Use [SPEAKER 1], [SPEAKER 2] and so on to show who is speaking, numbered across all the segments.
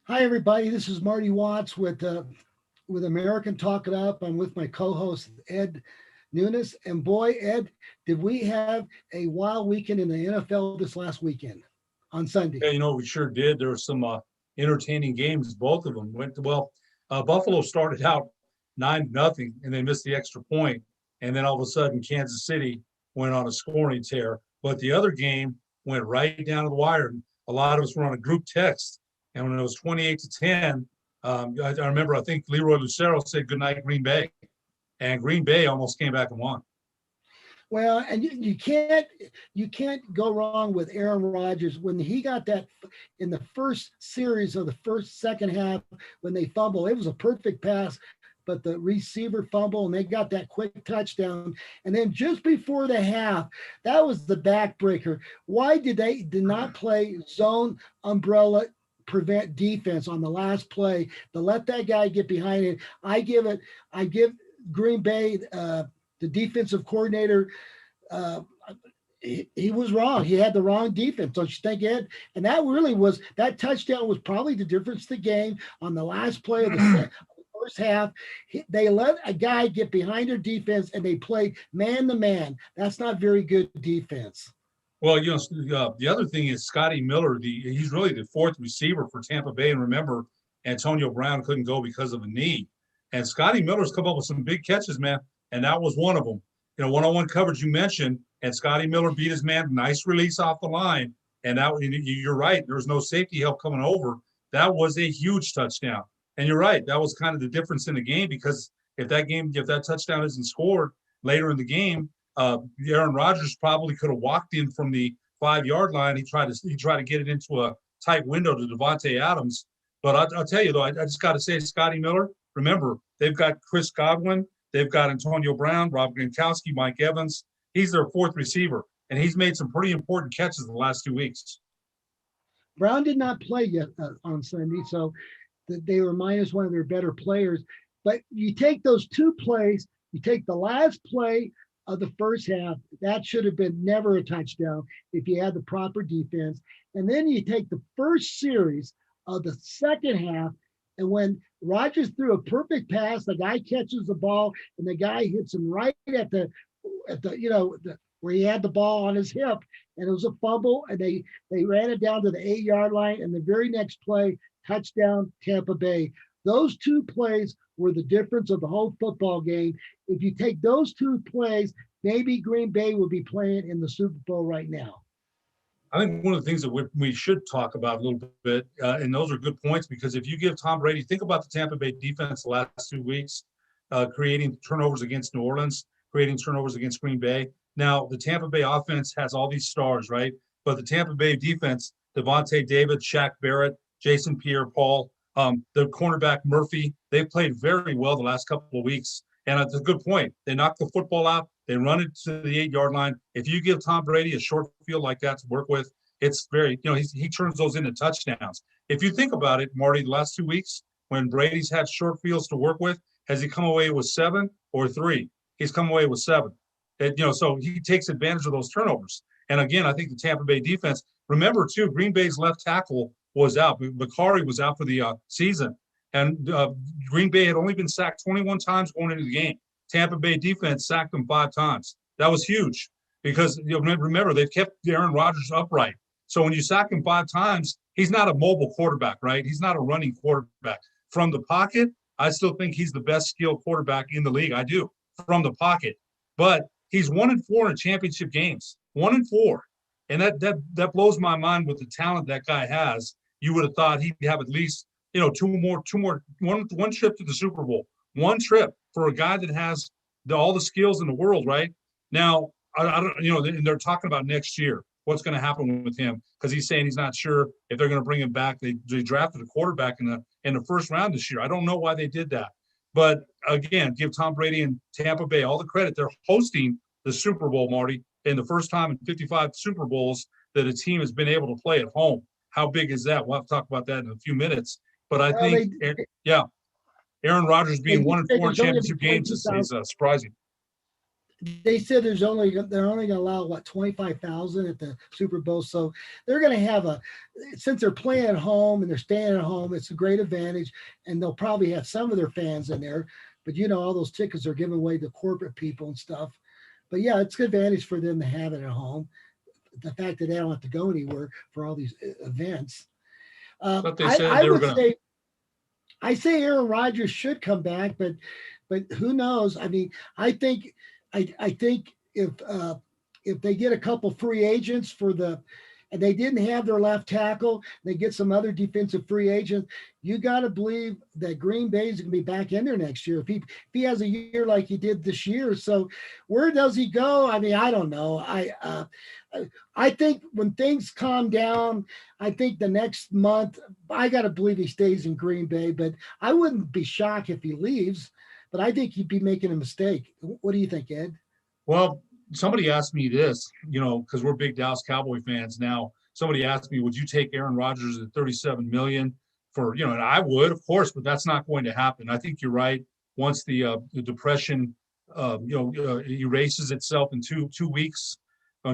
[SPEAKER 1] Hi, everybody. This is Marty Watts with American Talk It Up. I'm with my co-host Ed Nunes, and boy, Ed, did we have a wild weekend in the NFL this last weekend on Sunday?
[SPEAKER 2] Yeah, we sure did. There were some entertaining games. Both of them went well. Buffalo started out 9-0, and they missed the extra point, and then all of a sudden Kansas City went on a scoring tear. But the other game went right down to the wire. A lot of us were on a group text, and when it was 28-10, I remember I think Leroy Lucero said goodnight Green Bay, and Green Bay almost came back and won.
[SPEAKER 1] Well, and you can't go wrong with Aaron Rodgers when he got that in the first series of the first second half when they fumble. It was a perfect pass, but the receiver fumble and they got that quick touchdown. And then just before the half, that was the backbreaker. Why did not play zone umbrella prevent defense on the last play to let that guy get behind it? I give Green Bay the defensive coordinator, uh, he was wrong. He had the wrong defense. Don't you think, Ed? And that touchdown was probably the difference of the game on the last play of the first half. They let a guy get behind their defense and they played man to man. That's not very good defense.
[SPEAKER 2] Well, the other thing is Scotty Miller. He's really the fourth receiver for Tampa Bay. And remember, Antonio Brown couldn't go because of a knee. And Scotty Miller's come up with some big catches, man. And that was one of them. One-on-one coverage you mentioned, and Scotty Miller beat his man. Nice release off the line. And you're right. There was no safety help coming over. That was a huge touchdown. And you're right. That was kind of the difference in the game because if that touchdown isn't scored later in the game, Aaron Rodgers probably could have walked in from the 5-yard line. He tried to get it into a tight window to Devontae Adams. But I'll tell you, though, I just got to say, Scotty Miller, remember, they've got Chris Godwin. They've got Antonio Brown, Rob Gronkowski, Mike Evans. He's their fourth receiver, and he's made some pretty important catches in the last 2 weeks.
[SPEAKER 1] Brown did not play yet on Sunday, so they were minus one of their better players. But you take those two plays, you take the last play of the first half, that should have been never a touchdown if you had the proper defense. And then you take the first series of the second half, and when Rodgers threw a perfect pass, the guy catches the ball, and the guy hits him right at the where he had the ball on his hip, and it was a fumble, and they ran it down to the 8-yard line, and the very next play, touchdown, Tampa Bay. Those two plays were the difference of the whole football game. If you take those two plays, maybe Green Bay will be playing in the Super Bowl right now.
[SPEAKER 2] I think one of the things that we should talk about a little bit, and those are good points, because if you give Tom Brady, think about the Tampa Bay defense the last 2 weeks, creating turnovers against New Orleans, creating turnovers against Green Bay. Now, the Tampa Bay offense has all these stars, right? But the Tampa Bay defense, Devontae David, Shaq Barrett, Jason Pierre-Paul, the cornerback Murphy, they've played very well the last couple of weeks. And it's a good point. They knock the football out. They run it to the 8-yard line. If you give Tom Brady a short field like that to work with, it's very, he turns those into touchdowns. If you think about it, Marty, the last 2 weeks, when Brady's had short fields to work with, has he come away with 7 or 3? He's come away with 7. So he takes advantage of those turnovers. And again, I think the Tampa Bay defense, remember too, Green Bay's left tackle was out. Bakari was out for the season. And Green Bay had only been sacked 21 times going into the game. Tampa Bay defense sacked them 5 times. That was huge because remember, they've kept Aaron Rodgers upright. So when you sack him 5 times, he's not a mobile quarterback, right? He's not a running quarterback. From the pocket, I still think he's the best skilled quarterback in the league. I do, from the pocket. But he's 1-4 in championship games, 1-4. And that blows my mind with the talent that guy has. You would have thought he'd have at least, one trip to the Super Bowl, one trip for a guy that has all the skills in the world, right? Now, I don't, and they're talking about next year, what's going to happen with him, because he's saying he's not sure if they're going to bring him back. They drafted a quarterback in the first round this year. I don't know why they did that. But again, give Tom Brady and Tampa Bay all the credit. They're hosting the Super Bowl, Marty, and the first time in 55 Super Bowls that a team has been able to play at home. How big is that? We'll have to talk about that in a few minutes. But I think, Aaron Rodgers being 1-4 in championship games is surprising.
[SPEAKER 1] they said they're only going to allow what 25,000 at the Super Bowl, so they're going to have a since they're playing at home and they're staying at home, it's a great advantage, and they'll probably have some of their fans in there, but all those tickets are given away to corporate people and stuff. But yeah, it's an advantage for them to have it at home. The fact that they don't have to go anywhere for all these events.
[SPEAKER 2] But they
[SPEAKER 1] I,
[SPEAKER 2] said
[SPEAKER 1] I
[SPEAKER 2] they were
[SPEAKER 1] would
[SPEAKER 2] gonna,
[SPEAKER 1] say I say Aaron Rodgers should come back, but who knows? I mean, I think if they get a couple free agents for the and they didn't have their left tackle, they get some other defensive free agents. You got to believe that Green Bay is going to be back in there next year if he has a year like he did this year. So where does he go? I mean, I don't know. I think when things calm down, I think the next month I got to believe he stays in Green Bay. But I wouldn't be shocked if he leaves. But I think he'd be making a mistake. What do you think, Ed?
[SPEAKER 2] well, somebody asked me this, because we're big Dallas Cowboy fans now. Somebody asked me, would you take Aaron Rodgers at 37 million for, and I would, of course, but that's not going to happen. I think you're right. Once the depression, erases itself in two weeks,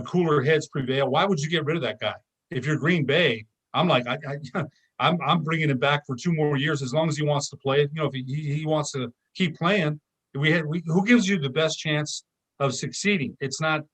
[SPEAKER 2] cooler heads prevail. Why would you get rid of that guy? If you're Green Bay, I'm like, I'm bringing him back for 2 more years as long as he wants to play. If he wants to keep playing, who gives you the best chance of succeeding? It's not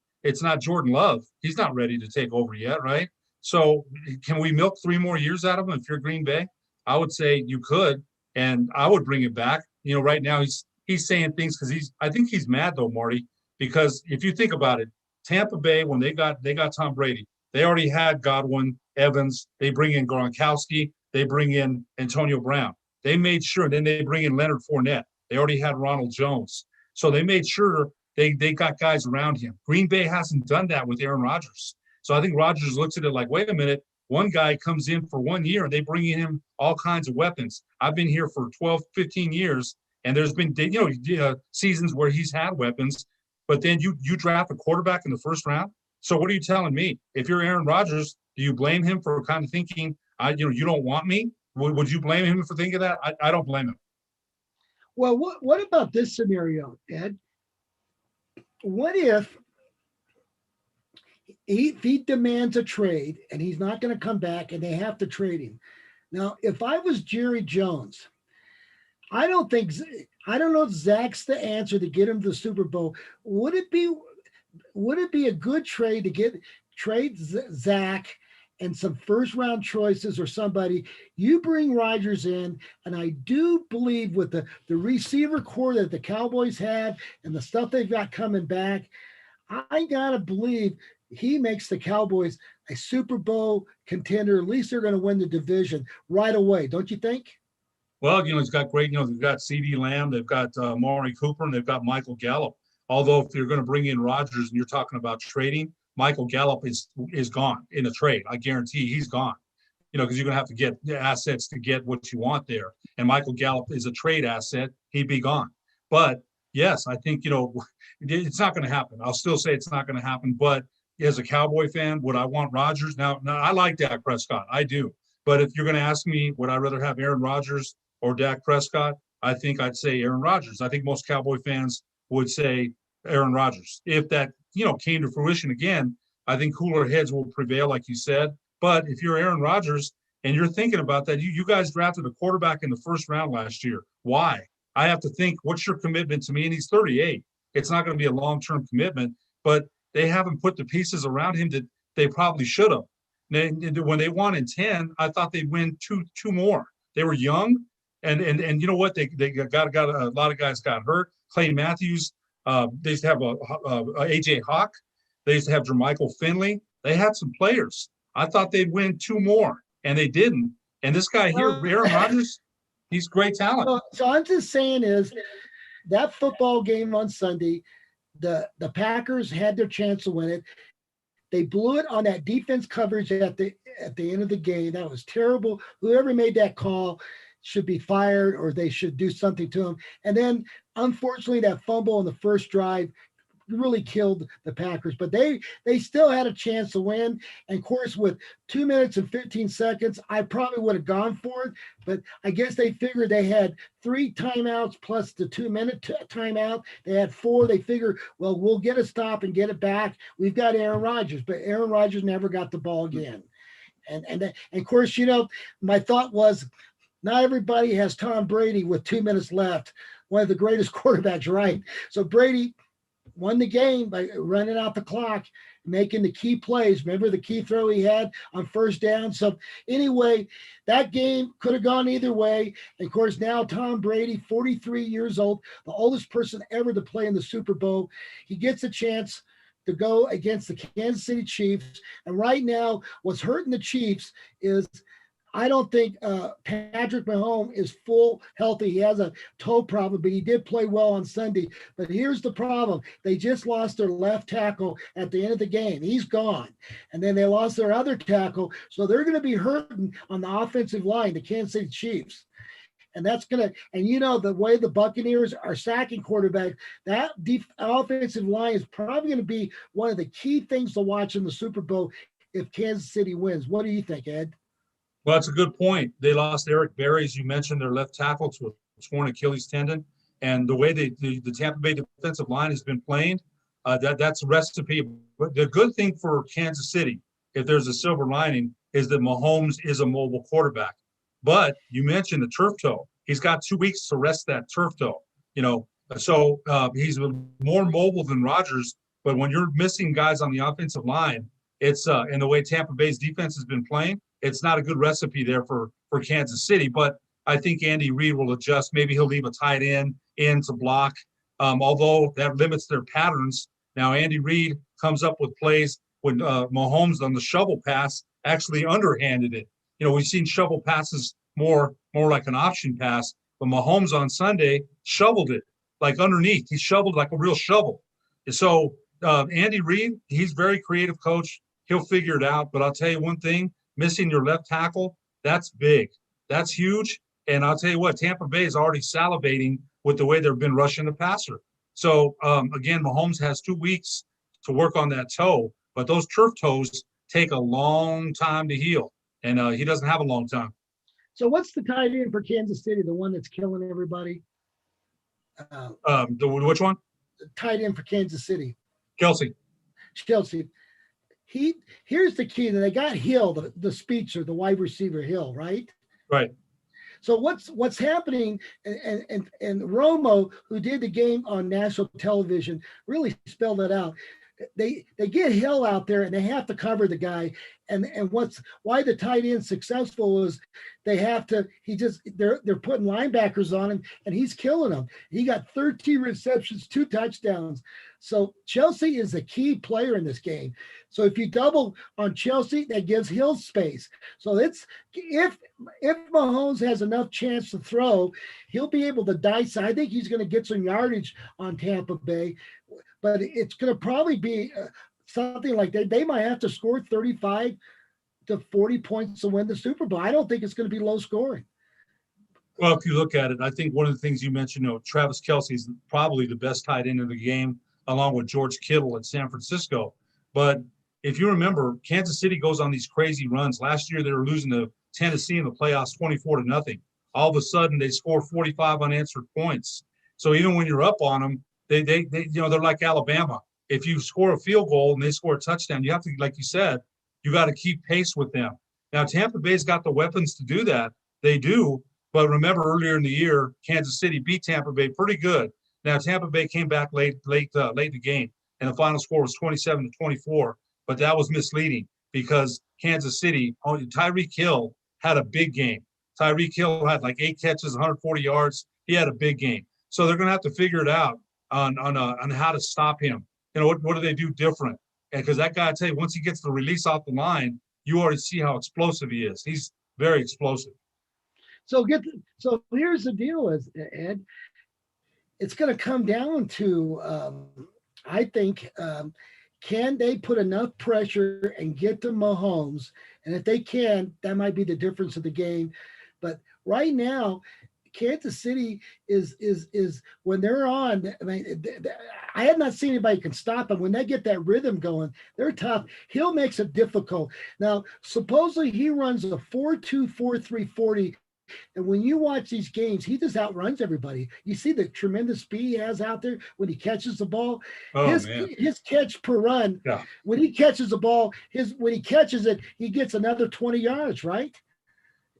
[SPEAKER 2] Jordan Love. He's not ready to take over yet, right? So can we milk 3 more years out of him if you're Green Bay? I would say you could, and I would bring him back. Right now he's saying things because I think he's mad though, Marty, because if you think about it, Tampa Bay, when they got Tom Brady, they already had Godwin, Evans. They bring in Gronkowski. They bring in Antonio Brown. They made sure. Then they bring in Leonard Fournette. They already had Ronald Jones. So they made sure they got guys around him. Green Bay hasn't done that with Aaron Rodgers. So I think Rodgers looks at it like, wait a minute, one guy comes in for 1 year and they bring in him all kinds of weapons. I've been here for 12, 15 years, and there's been seasons where he's had weapons, but then you draft a quarterback in the first round. So what are you telling me? If you're Aaron Rodgers, do you blame him for kind of thinking, you don't want me? Would you blame him for thinking that? I don't blame him.
[SPEAKER 1] Well, what about this scenario, Ed? What if he demands a trade and he's not going to come back and they have to trade him? Now, if I was Jerry Jones, I don't know if Zach's the answer to get him to the Super Bowl. Would it be a good trade to trade Zach and some first round choices or somebody? You bring Rodgers in, and I do believe with the receiver core that the Cowboys have and the stuff they've got coming back, I gotta believe he makes the Cowboys a Super Bowl contender. At least they're going to win the division right away, don't you think?
[SPEAKER 2] Well, he's got great, they've got CD Lamb, they've got Amari Cooper, and they've got Michael Gallup. Although if you're going to bring in Rodgers and you're talking about trading, Michael Gallup is gone in a trade. I guarantee he's gone. Because you're going to have to get assets to get what you want there. And Michael Gallup is a trade asset. He'd be gone. But yes, I think, it's not going to happen. I'll still say it's not going to happen. But as a Cowboy fan, would I want Rodgers? Now, I like Dak Prescott. I do. But if you're going to ask me, would I rather have Aaron Rodgers or Dak Prescott? I think I'd say Aaron Rodgers. I think most Cowboy fans would say Aaron Rodgers. If that, came to fruition again, I think cooler heads will prevail, like you said. But if you're Aaron Rodgers and you're thinking about that, you guys drafted a quarterback in the first round last year. Why? I have to think, what's your commitment to me? And he's 38. It's not going to be a long-term commitment, but they haven't put the pieces around him that they probably should have. When they won in 10, I thought they'd win two more. They were young, and you know what? They got a lot of guys got hurt. Clay Matthews. They used to have AJ Hawk. They used to have Jermichael Finley. They had some players. I thought they'd win 2 more, and they didn't. And this guy here, Aaron Rodgers, he's great talent.
[SPEAKER 1] So I'm just saying is that football game on Sunday, the Packers had their chance to win it. They blew it on that defense coverage at the end of the game. That was terrible. Whoever made that call should be fired, or they should do something to him. And then, unfortunately, that fumble on the first drive really killed the Packers. But they still had a chance to win. And of course, with 2 minutes and 15 seconds, I probably would have gone for it. But I guess they figured they had 3 timeouts plus the 2-minute timeout. They had 4. They figured, well, we'll get a stop and get it back. We've got Aaron Rodgers, but Aaron Rodgers never got the ball again. And of course, my thought was, not everybody has Tom Brady with 2 minutes left, one of the greatest quarterbacks, right? So Brady won the game by running out the clock, making the key plays. Remember the key throw he had on first down? So anyway, that game could have gone either way. And of course, now Tom Brady, 43 years old, the oldest person ever to play in the Super Bowl, he gets a chance to go against the Kansas City Chiefs. And right now, what's hurting the Chiefs is I don't think Patrick Mahomes is full healthy. He has a toe problem, but he did play well on Sunday. But here's the problem. They just lost their left tackle at the end of the game. He's gone. And then they lost their other tackle. So they're going to be hurting on the offensive line, the Kansas City Chiefs. And that's going to, and the way the Buccaneers are sacking quarterbacks, that offensive line is probably going to be one of the key things to watch in the Super Bowl if Kansas City wins. What do you think, Ed?
[SPEAKER 2] Well, that's a good point. They lost Eric Berry, as you mentioned, their left tackle, to a torn Achilles tendon. And the way the Tampa Bay defensive line has been playing, that's a recipe. But the good thing for Kansas City, if there's a silver lining, is that Mahomes is a mobile quarterback. But you mentioned the turf toe. He's got 2 weeks to rest that turf toe. So he's more mobile than Rodgers. But when you're missing guys on the offensive line, it's and the way Tampa Bay's defense has been playing, it's not a good recipe there for Kansas City. But I think Andy Reid will adjust. Maybe he'll leave a tight end in to block, although that limits their patterns. Now, Andy Reid comes up with plays when Mahomes on the shovel pass actually underhanded it. We've seen shovel passes more like an option pass, but Mahomes on Sunday shoveled it like underneath. He shoveled like a real shovel. And so Andy Reid, he's a very creative coach. He'll figure it out. But I'll tell you one thing, missing your left tackle, that's big. That's huge. And I'll tell you what, Tampa Bay is already salivating with the way they've been rushing the passer. So, again, Mahomes has 2 weeks to work on that toe, but those turf toes take a long time to heal, and he doesn't have a long time.
[SPEAKER 1] So what's the tight end for Kansas City, the one that's killing everybody?
[SPEAKER 2] Which one?
[SPEAKER 1] The tight end for Kansas City.
[SPEAKER 2] Kelsey.
[SPEAKER 1] Here's the key. They got Hill, the speedster, the wide receiver Hill, right?
[SPEAKER 2] Right.
[SPEAKER 1] So what's happening, and Romo, who did the game on national television, really spelled it out. They get Hill out there and they have to cover the guy. And why the tight end successful is they're putting linebackers on him and he's killing them. He got 13 receptions, 2 touchdowns. So Chelsea is a key player in this game. So if you double on Chelsea, that gives Hill space. So if Mahomes has enough chance to throw, he'll be able to dice. I think he's going to get some yardage on Tampa Bay, but it's going to probably be something like they might have to score 35 to 40 points to win the Super Bowl. I don't think it's going to be low scoring.
[SPEAKER 2] Well, if you look at it, I think one of the things you mentioned, Travis Kelce is probably the best tight end in the game, along with George Kittle in San Francisco. But if you remember, Kansas City goes on these crazy runs. Last year, they were losing to Tennessee in the playoffs 24-0. All of a sudden, they score 45 unanswered points. So even when you're up on them, they're like Alabama. If you score a field goal and they score a touchdown, you have to, like you said, you got to keep pace with them. Now, Tampa Bay's got the weapons to do that. They do. But remember, earlier in the year, Kansas City beat Tampa Bay pretty good. Now, Tampa Bay came back late in the game, and the final score was 27-24. But that was misleading because Kansas City, Tyreek Hill had a big game. Tyreek Hill had like 8 catches, 140 yards. He had a big game. So they're going to have to figure it out on how to stop him. What do they do different? Because that guy, I tell you, once he gets the release off the line, you already see how explosive he is. He's very explosive.
[SPEAKER 1] So here's the deal, Ed. It's going to come down to, I think, can they put enough pressure and get to Mahomes? And if they can, that might be the difference of the game. But right now, Kansas City is when they're on. I mean, I have not seen anybody can stop them when they get that rhythm going. They're tough. Hill makes it difficult. Now, supposedly he runs a 4.2, 4.3 40. And when you watch these games, he just outruns everybody. You see the tremendous speed he has out there when he catches the ball.
[SPEAKER 2] Oh man.
[SPEAKER 1] His catch per run,
[SPEAKER 2] Yeah.
[SPEAKER 1] when he catches the ball, when he catches it, he gets another 20 yards, right?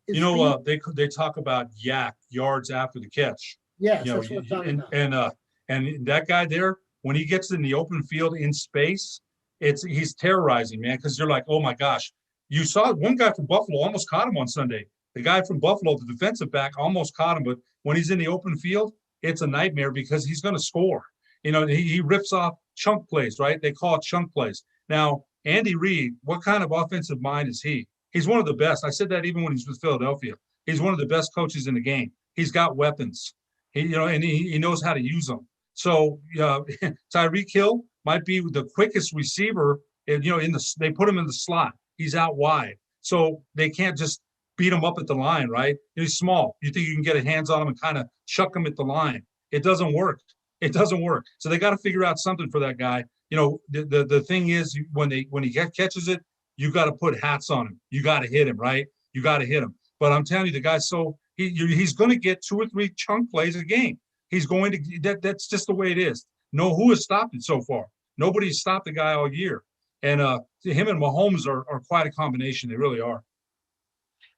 [SPEAKER 1] His speed.
[SPEAKER 2] They talk about yak yards after the catch.
[SPEAKER 1] Yes,
[SPEAKER 2] You know,
[SPEAKER 1] that's what I'm talking about.
[SPEAKER 2] and that guy there, when he gets in the open field in space, he's terrorizing, man, because you're like, oh my gosh. You saw one guy from Buffalo almost caught him on Sunday. The guy from Buffalo, the defensive back, almost caught him, but when he's in the open field, it's a nightmare because he's going to score. You know, he rips off chunk plays, right? They call it chunk plays. Now, Andy Reid, what kind of offensive mind is he? He's one of the best. I said that even when he's with Philadelphia. He's one of the best coaches in the game. He's got weapons. And he knows how to use them. So Tyreek Hill might be the quickest receiver. They put him in the slot. He's out wide, so they can't just beat him up at the line, right? He's small. You think you can get a hands on him and kind of chuck him at the line? It doesn't work. It doesn't work. So they got to figure out something for that guy. The thing is when he catches it, you got to put hats on him. You got to hit him, right? You got to hit him. But I'm telling you, the guy's he's going to get 2 or 3 chunk plays a game. He's going to that's just the way it is. Who has stopped it so far? Nobody's stopped the guy all year. And him and Mahomes are quite a combination. They really are.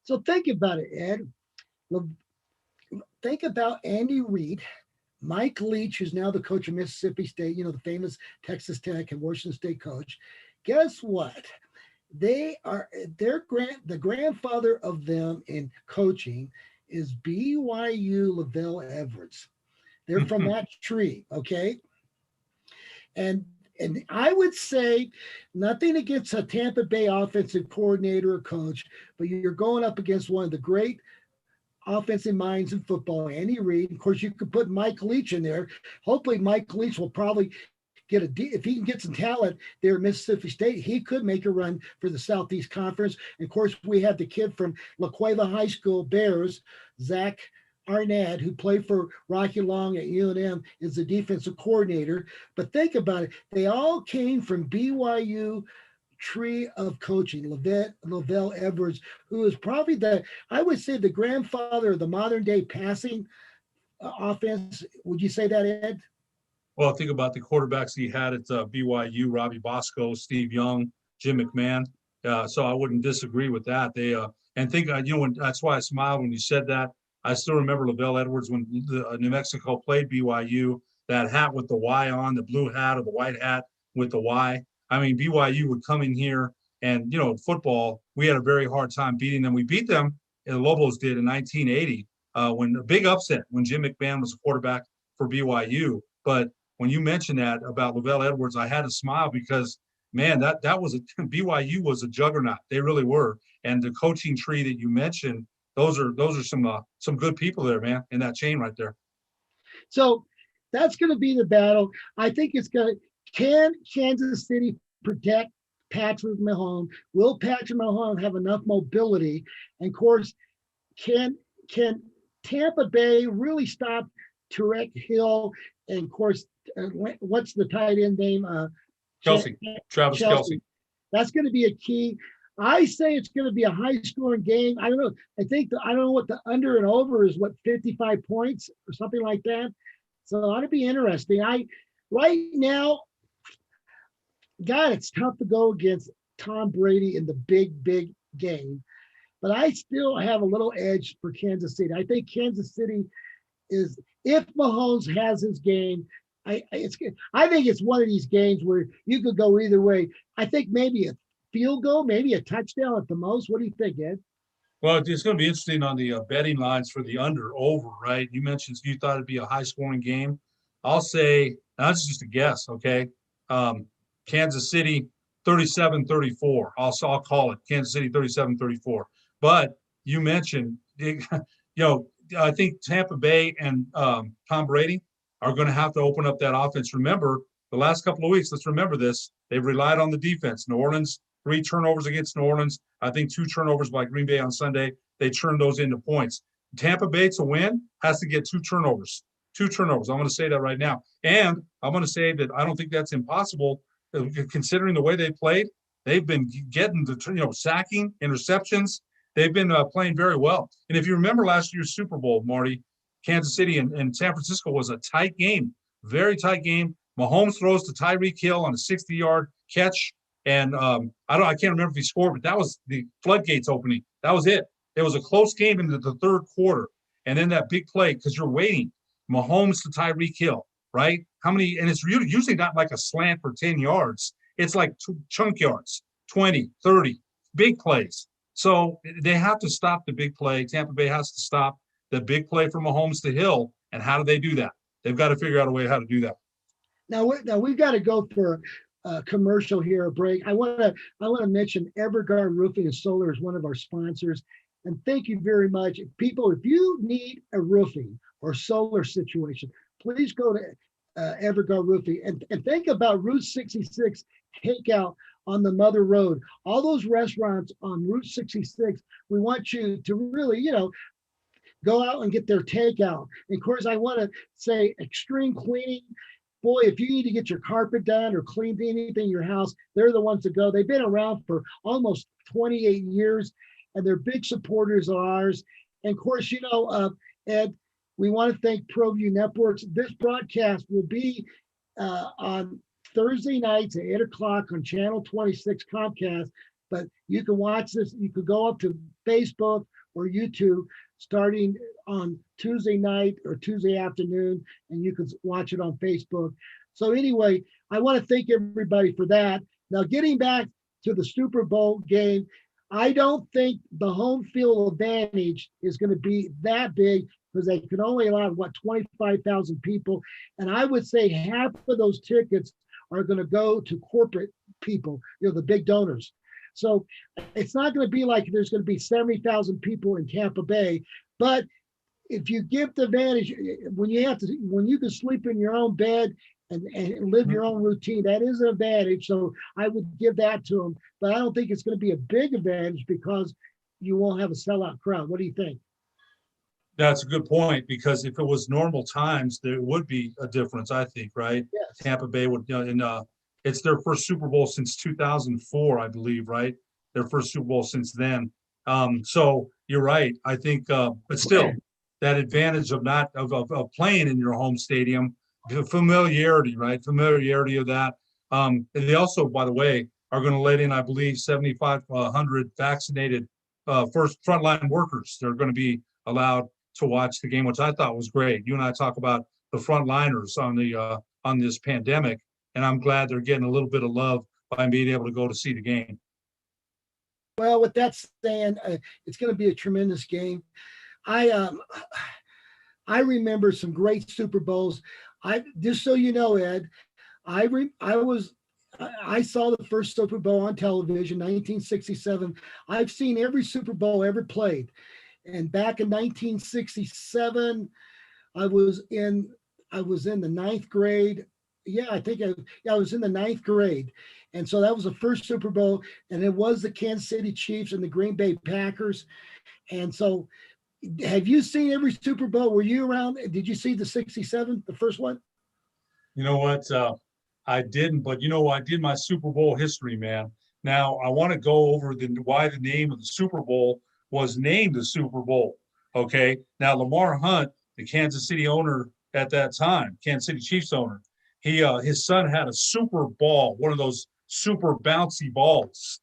[SPEAKER 1] So think about it, Ed. Think about Andy Reid, Mike Leach, who's now the coach of Mississippi State, the famous Texas Tech and Washington State coach. Guess what? The grandfather of them in coaching is BYU Lavelle Edwards. They're from that tree, okay? And I would say nothing against a Tampa Bay offensive coordinator or coach, but you're going up against one of the great offensive minds in football, Andy Reid. Of course, you could put Mike Leach in there. Hopefully, Mike Leach will probably if he can get some talent there at Mississippi State, he could make a run for the Southeast Conference. And of course, we have the kid from La Cueva High School Bears, Zach Arnett, who played for Rocky Long at UNM, is the defensive coordinator. But think about it. They all came from BYU tree of coaching. Lavelle Edwards, who is probably I would say the grandfather of the modern day passing offense. Would you say that, Ed?
[SPEAKER 2] Well, think about the quarterbacks he had at BYU, Robbie Bosco, Steve Young, Jim McMahon. So I wouldn't disagree with that. That's why I smiled when you said that. I still remember Lavelle Edwards when New Mexico played BYU, that hat with the Y on, the blue hat or the white hat with the Y. I mean, BYU would come in here and, football, we had a very hard time beating them. We beat them, and the Lobos did in 1980, when a big upset when Jim McMahon was a quarterback for BYU. But when you mentioned that about Lavelle Edwards, I had to smile because, man, that was BYU was a juggernaut. They really were. And the coaching tree that you mentioned, those are some good people there, man, in that chain right there.
[SPEAKER 1] So that's going to be the battle. I think can Kansas City protect Patrick Mahomes? Will Patrick Mahomes have enough mobility? And of course, can Tampa Bay really stop Tyreek Hill? And of course, what's the tight end name?
[SPEAKER 2] Travis Kelce.
[SPEAKER 1] That's going to be a key. I say it's going to be a high-scoring game. I don't know. I don't know what the under and over is. What, 55 points or something like that? So it ought to be interesting. Right now, God, it's tough to go against Tom Brady in the big game. But I still have a little edge for Kansas City. I think Kansas City is, if Mahomes has his game, I think it's one of these games where you could go either way. I think maybe a field goal, maybe a touchdown at the most. What do you think, Ed?
[SPEAKER 2] Well, it's going to be interesting on the betting lines for the under-over, right? You mentioned you thought it'd be a high-scoring game. I'll say, that's just a guess, okay? Kansas City 37-34. I'll call it Kansas City 37-34. But you mentioned, I think Tampa Bay and Tom Brady are going to have to open up that offense. Remember, the last couple of weeks, let's remember this, they've relied on the defense. New Orleans, 3 turnovers against New Orleans. I think 2 turnovers by Green Bay on Sunday. They turned those into points. Tampa Bay to win has to get 2 turnovers. 2 turnovers. I'm going to say that right now. And I'm going to say that I don't think that's impossible considering the way they played. They've been getting the, sacking, interceptions. They've been playing very well. And if you remember last year's Super Bowl, Marty, Kansas City and San Francisco was a tight game, very tight game. Mahomes throws to Tyreek Hill on a 60-yard catch. And I can't remember if he scored, but that was the floodgates opening. That was it. It was a close game into the third quarter. And then that big play, because you're waiting, Mahomes to Tyreek Hill, right? How many? And it's usually not like a slant for 10 yards. It's like chunk yards, 20, 30, big plays. So they have to stop the big play. Tampa Bay has to stop the big play from Mahomes to Hill. And how do they do that? They've got to figure out a way how to do that.
[SPEAKER 1] Now we've got to go for a commercial here, a break. I want to mention Everguard Roofing and Solar is one of our sponsors. And thank you very much. People, if you need a roofing or solar situation, please go to Everguard Roofing and think about Route 66 takeout on the Mother Road. All those restaurants on Route 66, we want you to really, go out and get their takeout. And of course, I want to say extreme cleaning. Boy, if you need to get your carpet done or clean anything in your house, they're the ones to go. They've been around for almost 28 years, and they're big supporters of ours. And of course, Ed, we want to thank ProView Networks. This broadcast will be on Thursday nights at 8 o'clock on Channel 26 Comcast. But you can watch this. You could go up to Facebook or YouTube starting on Tuesday night or Tuesday afternoon, and you can watch it on Facebook. So anyway, I want to thank everybody for that. Now, getting back to the Super Bowl game, I don't think the home field advantage is going to be that big because they can only allow, 25,000 people. And I would say half of those tickets are going to go to corporate people, the big donors. So it's not going to be like there's going to be 70,000 people in Tampa Bay. But if you give the advantage, when you can sleep in your own bed and live your own routine, that is an advantage. So I would give that to them. But I don't think it's going to be a big advantage because you won't have a sellout crowd. What do you think?
[SPEAKER 2] That's a good point, because if it was normal times, there would be a difference, I think, right?
[SPEAKER 1] Yes.
[SPEAKER 2] Tampa Bay would, it's their first Super Bowl since 2004, I believe, right? Their first Super Bowl since then. So you're right. I think, but still, that advantage of not of playing in your home stadium, the familiarity, right? Familiarity of that. And they also, by the way, are going to let in, I believe, 7,500 vaccinated first frontline workers. They're going to be allowed to watch the game, which I thought was great. You and I talk about the frontliners on this pandemic, and I'm glad they're getting a little bit of love by being able to go to see the game.
[SPEAKER 1] Well, with that saying, it's going to be a tremendous game. I remember some great Super Bowls. Just so you know, Ed, I saw the first Super Bowl on television, 1967. I've seen every Super Bowl ever played. And back in 1967, I was in the ninth grade. Yeah, I think I was in the ninth grade. And so that was the first Super Bowl. And it was the Kansas City Chiefs and the Green Bay Packers. And so have you seen every Super Bowl? Were you around? Did you see the 67, the first one?
[SPEAKER 2] You know what? I didn't, but I did my Super Bowl history, man. Now I want to go over why the name of the Super Bowl was named the Super Bowl. Okay. Now Lamar Hunt, the Kansas City owner at that time, Kansas City Chiefs owner, his son had a super ball, one of those super bouncy balls,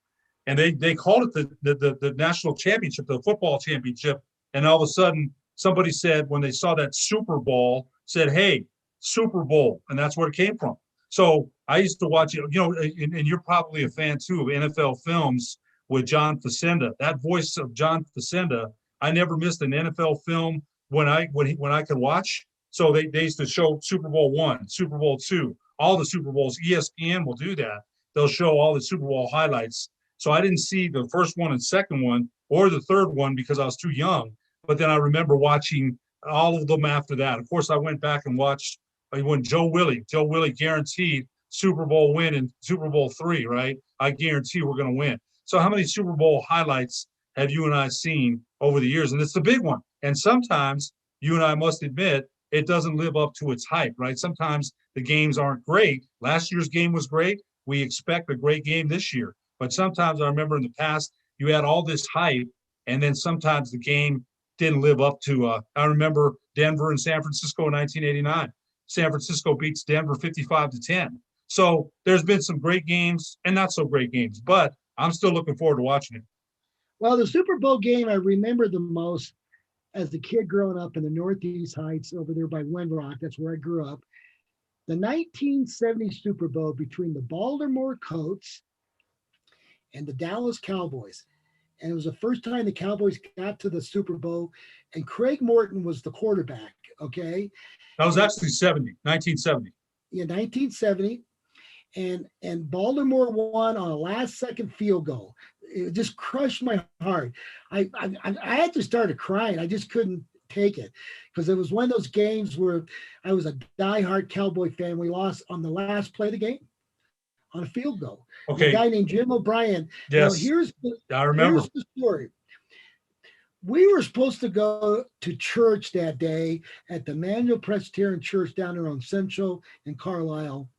[SPEAKER 2] and they called it the national championship, the football championship. And all of a sudden, somebody said when they saw that Super Bowl, said, "Hey, Super Bowl," and that's where it came from. So I used to watch it, and you're probably a fan too of NFL films with John Facenda. That voice of John Facenda, I never missed an NFL film when I could watch. So they used to show Super Bowl I, Super Bowl II, all the Super Bowls. ESPN will do that. They'll show all the Super Bowl highlights. So I didn't see the first one and second one or the third one because I was too young. But then I remember watching all of them after that. Of course, I went back and watched when Joe Willie guaranteed Super Bowl win in Super Bowl III, right? I guarantee we're going to win. So how many Super Bowl highlights have you and I seen over the years? And it's the big one. And sometimes you and I must admit it doesn't live up to its hype, right? Sometimes the games aren't great. Last year's game was great. We expect a great game this year. But sometimes I remember in the past, you had all this hype, and then sometimes the game didn't live up to. I remember Denver and San Francisco in 1989. San Francisco beats Denver 55-10. So there's been some great games and not so great games, but I'm still looking forward to watching it.
[SPEAKER 1] Well, the Super Bowl game I remember the most as a kid growing up in the Northeast Heights over there by Windrock. That's where I grew up. The 1970 Super Bowl between the Baltimore Colts and the Dallas Cowboys. And it was the first time the Cowboys got to the Super Bowl, and Craig Morton was the quarterback. Okay.
[SPEAKER 2] That was actually 1970.
[SPEAKER 1] Yeah, 1970. And Baltimore won on a last second field goal. It just crushed my heart. I had to start crying. I just couldn't take it because it was one of those games where I was a diehard Cowboy fan. We lost on the last play of the game on a field goal.
[SPEAKER 2] Okay.
[SPEAKER 1] A guy named Jim O'Brien.
[SPEAKER 2] Yes. I remember.
[SPEAKER 1] Here's the story. We were supposed to go to church that day at the Emmanuel Presbyterian Church down there on Central in Carlisle.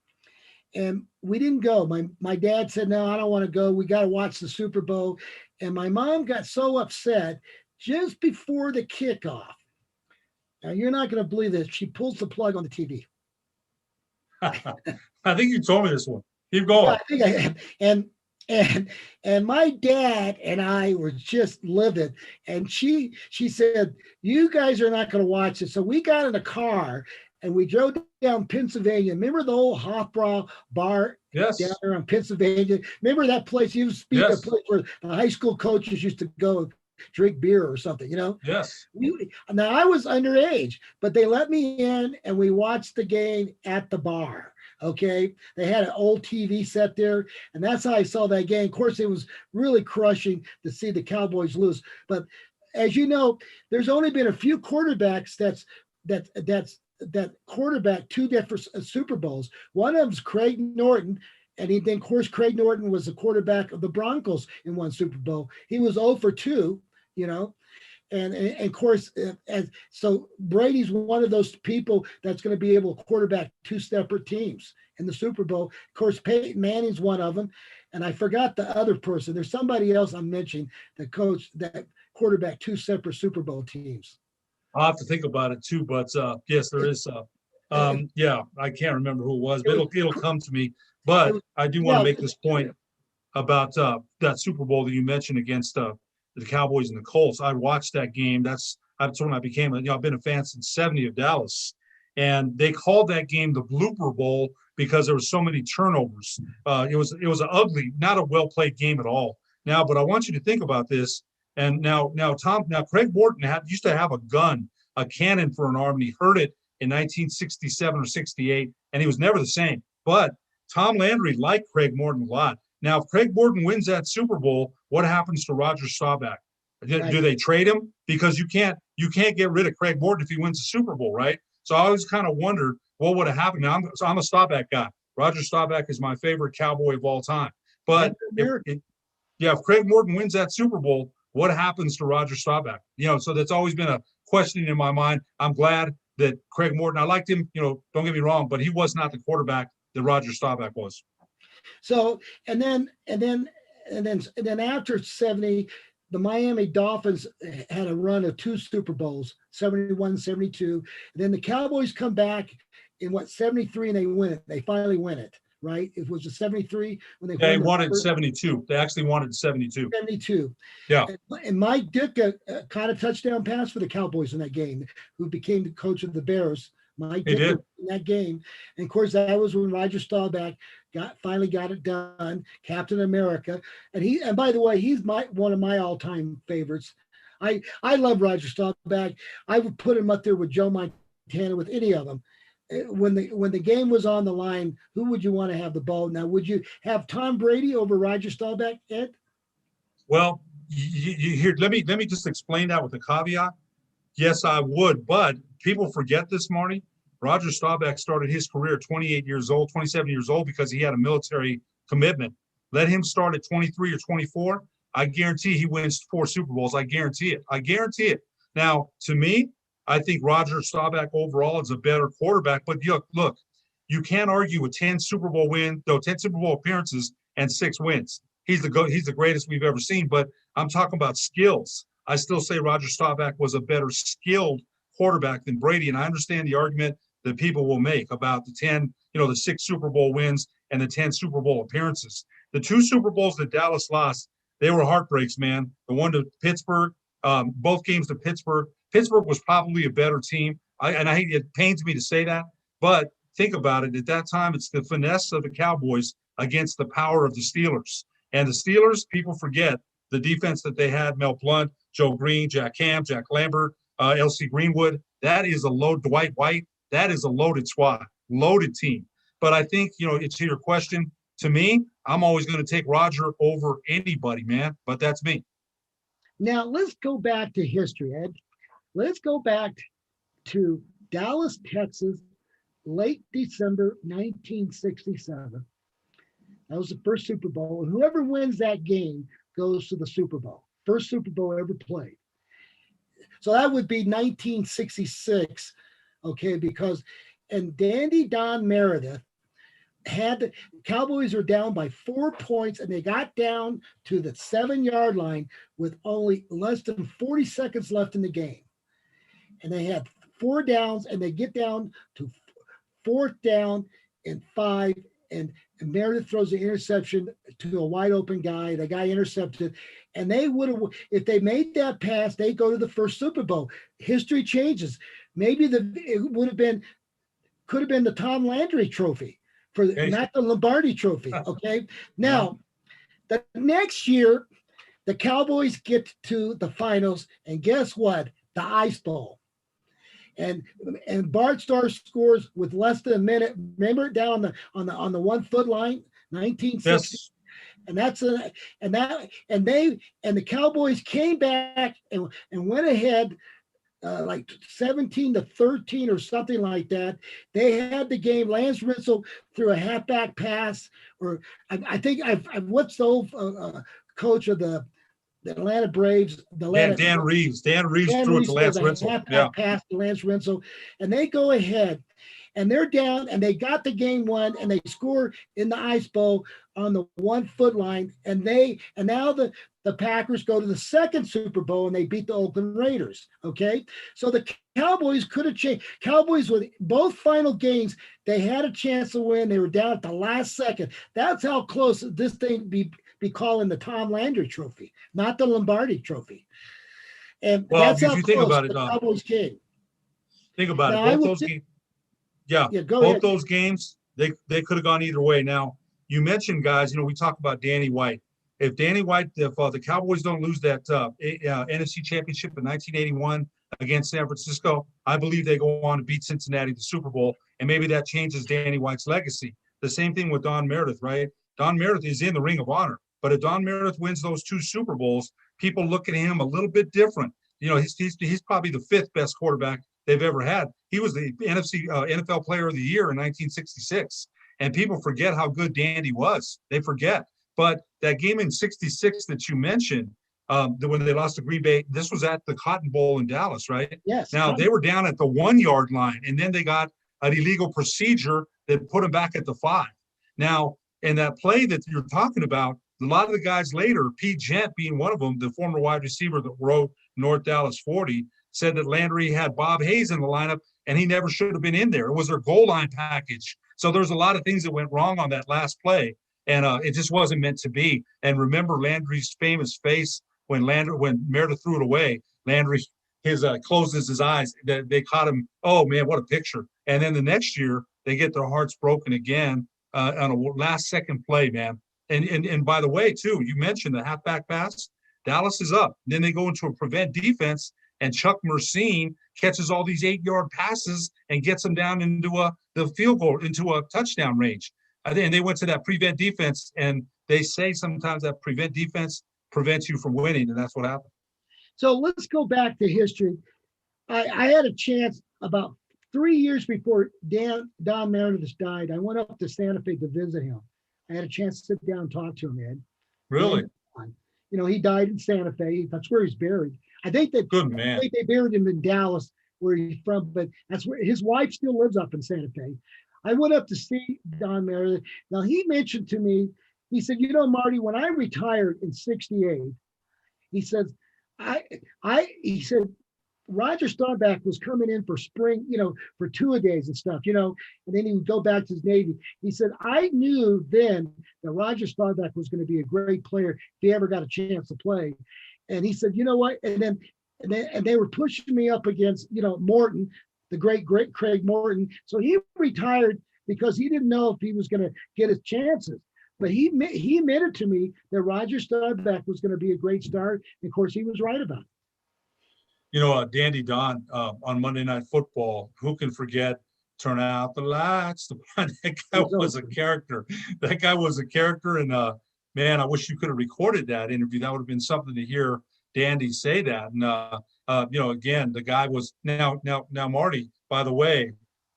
[SPEAKER 1] And we didn't go. My dad said, no, I don't want to go. We got to watch the Super Bowl. And my mom got so upset just before the kickoff. Now, you're not going to believe this. She pulls the plug on the TV.
[SPEAKER 2] I think you told me this one. Keep going.
[SPEAKER 1] Yeah, I think I have. And my dad and I were just livid. And she said, you guys are not going to watch it. So we got in a car and we drove down Pennsylvania. Remember the old Hofbrau bar
[SPEAKER 2] Yes.
[SPEAKER 1] down there in Pennsylvania? Remember that place? You speak
[SPEAKER 2] Yes.
[SPEAKER 1] a place where the high school coaches used to go drink beer or something, you know?
[SPEAKER 2] Yes.
[SPEAKER 1] Now I was underage, but they let me in and we watched the game at the bar. Okay. They had an old TV set there, and that's how I saw that game. Of course, it was really crushing to see the Cowboys lose. But as you know, there's only been a few quarterbacks that quarterback two different Super Bowls. One of them's Craig Norton. And then, of course, Craig Norton was the quarterback of the Broncos in one Super Bowl. He was 0 for 2, you know. And of course, so Brady's one of those people that's going to be able to quarterback two separate teams in the Super Bowl. Of course, Peyton Manning's one of them. And I forgot the other person. There's somebody else I'm mentioning that quarterback two separate Super Bowl teams.
[SPEAKER 2] I'll have to think about it too, but yes, there is. Yeah, I can't remember who it was, but it'll come to me. But I do want to make this point about that Super Bowl that you mentioned against the Cowboys and the Colts. I watched that game. That's when I became I've been a fan since '70 of Dallas, and they called that game the Blooper Bowl because there were so many turnovers. It was an ugly, not a well played game at all. Now, but I want you to think about this. And now Craig Morton used to have a gun, a cannon for an arm, and he hurt it in 1967 or 68, and he was never the same. But Tom Landry liked Craig Morton a lot. Now, if Craig Morton wins that Super Bowl, what happens to Roger Staubach? Do they trade him? Because you can't get rid of Craig Morton if he wins the Super Bowl, right? So I always kind of wondered what would have happened. Now, I'm a Staubach guy. Roger Staubach is my favorite Cowboy of all time. But if Craig Morton wins that Super Bowl, what happens to Roger Staubach? So that's always been a question in my mind. I'm glad that Craig Morton, I liked him, don't get me wrong, but he was not the quarterback that Roger Staubach was.
[SPEAKER 1] So, and then after 70, the Miami Dolphins had a run of two Super Bowls, 71, 72. And then the Cowboys come back in 73 and they win it. They finally win it. Right? It was a 73 when
[SPEAKER 2] they wanted 72. They actually wanted 72.
[SPEAKER 1] 72.
[SPEAKER 2] Yeah.
[SPEAKER 1] And Mike Ditka caught a touchdown pass for the Cowboys in that game, who became the coach of the Bears. Mike Ditka in that game. And of course, that was when Roger Staubach finally got it done, Captain America. And by the way, he's one of my all-time favorites. I love Roger Staubach. I would put him up there with Joe Montana, with any of them. When the game was on the line, who would you want to have the ball? Now, would you have Tom Brady over Roger Staubach, Ed?
[SPEAKER 2] Well, here, let me just explain that with a caveat. Yes, I would, but people forget this, Marty. Roger Staubach started his career at 27 years old, because he had a military commitment. Let him start at 23 or 24. I guarantee he wins 4 Super Bowls. I guarantee it. I guarantee it. Now, to me, I think Roger Staubach overall is a better quarterback. But look, you can't argue with 10 Super Bowl 10 Super Bowl appearances and 6 wins. He's the greatest we've ever seen. But I'm talking about skills. I still say Roger Staubach was a better skilled quarterback than Brady. And I understand the argument that people will make about the 6 Super Bowl wins and the 10 Super Bowl appearances. The 2 Super Bowls that Dallas lost, they were heartbreaks, man. The one to Pittsburgh, both games to Pittsburgh. Pittsburgh was probably a better team. It pains me to say that, but think about it. At that time, it's the finesse of the Cowboys against the power of the Steelers. And the Steelers, people forget the defense that they had: Mel Blount, Joe Green, Jack Ham, Jack Lambert, L.C. Greenwood. That is a load. Dwight White. That is a loaded squad, loaded team. But I think, to your question, to me, I'm always going to take Roger over anybody, man. But that's me.
[SPEAKER 1] Now, let's go back to history, Ed. Let's go back to Dallas, Texas, late December 1967. That was the first Super Bowl. And whoever wins that game goes to the Super Bowl. First Super Bowl ever played. So that would be 1966, okay, and Dandy Don Meredith the Cowboys were down by 4 points, and they got down to the 7-yard line with only less than 40 seconds left in the game. And they had 4 downs, and they get down to 4th down and 5, and Meredith throws the interception to a wide open guy. The guy intercepted, and they would have, if they made that pass, they go to the first Super Bowl. History changes. Maybe could have been the Tom Landry Trophy not the Lombardi Trophy. Okay. Now, the next year, the Cowboys get to the finals, and guess what? The Ice Bowl. And Bart Starr scores with less than a minute. Remember, down on the 1 foot line, 1960.
[SPEAKER 2] Yes.
[SPEAKER 1] And the Cowboys came back and went ahead like 17-13 or something like that. They had the game. Lance Ritzel threw a halfback pass, or I think what's the old coach of the Atlanta Braves?
[SPEAKER 2] Dan Reeves. Dan Reeves threw it to Lance Ritzel.
[SPEAKER 1] Halfback pass to Lance Ritzel, and they go ahead. And they're down, and they got the game won, and they score in the Ice Bowl on the 1 foot line. And now the Packers go to the second Super Bowl, and they beat the Oakland Raiders. Okay, so the Cowboys could have changed. Cowboys with both final games, they had a chance to win. They were down at the last second. That's how close this thing be calling the Tom Landry Trophy, not the Lombardi Trophy. And that's how close the Cowboys came.
[SPEAKER 2] Think about it. Both those games. Yeah, both those games, they could have gone either way. Now, you mentioned, guys, we talk about Danny White. If the Cowboys don't lose that NFC Championship in 1981 against San Francisco, I believe they go on to beat Cincinnati the Super Bowl, and maybe that changes Danny White's legacy. The same thing with Don Meredith, right? Don Meredith is in the Ring of Honor, but if Don Meredith wins those 2 Super Bowls, people look at him a little bit different. He's probably the 5th best quarterback they've ever had. He was the NFL Player of the Year in 1966, and people forget how good Dandy was. They forget. But that game in '66 that you mentioned, when they lost to Green Bay, this was at the Cotton Bowl in Dallas, right?
[SPEAKER 1] Yes.
[SPEAKER 2] Now they were down at the 1 yard line, and then they got an illegal procedure that put them back at the 5. Now, in that play that you're talking about, a lot of the guys later, Pete Gent being one of them, the former wide receiver that wrote North Dallas 40, said that Landry had Bob Hayes in the lineup, and he never should have been in there. It was their goal line package. So there's a lot of things that went wrong on that last play, and it just wasn't meant to be. And remember Landry's famous face when Meredith threw it away. Landry closes his eyes. They caught him. Oh man, what a picture! And then the next year they get their hearts broken again on a last-second play, man. And by the way, too, you mentioned the halfback pass. Dallas is up. Then they go into a prevent defense, and Chuck Mersine catches all these 8-yard passes and gets them down into the field goal, into a touchdown range. And they went to that prevent defense, and they say sometimes that prevent defense prevents you from winning, and that's what happened.
[SPEAKER 1] So let's go back to history. I had a chance about 3 years before Don Meredith died. I went up to Santa Fe to visit him. I had a chance to sit down and talk to him, Ed.
[SPEAKER 2] Really?
[SPEAKER 1] he died in Santa Fe. That's where he's buried. I think that
[SPEAKER 2] Good
[SPEAKER 1] I
[SPEAKER 2] man.
[SPEAKER 1] think they buried him in Dallas, where he's from, but that's where his wife still lives up in Santa Fe. I went up to see Don Meredith. Now he mentioned to me, he said, Marty, when I retired in '68, he says, he said, Roger Staubach was coming in for spring, for two-a-days and stuff, and then he would go back to his Navy. He said, I knew then that Roger Staubach was going to be a great player if he ever got a chance to play. And he said, you know what? And they were pushing me up against, Morton, the great Craig Morton. So he retired because he didn't know if he was going to get his chances. But he admitted to me that Roger Staubach was going to be a great star. And of course, he was right about it.
[SPEAKER 2] Dandy Don on Monday Night Football, who can forget turn out the lights? That guy was a character. That guy was a character. And man, I wish you could have recorded that interview. That would have been something to hear Dandy say that. And, again, the guy was now, Marty, by the way,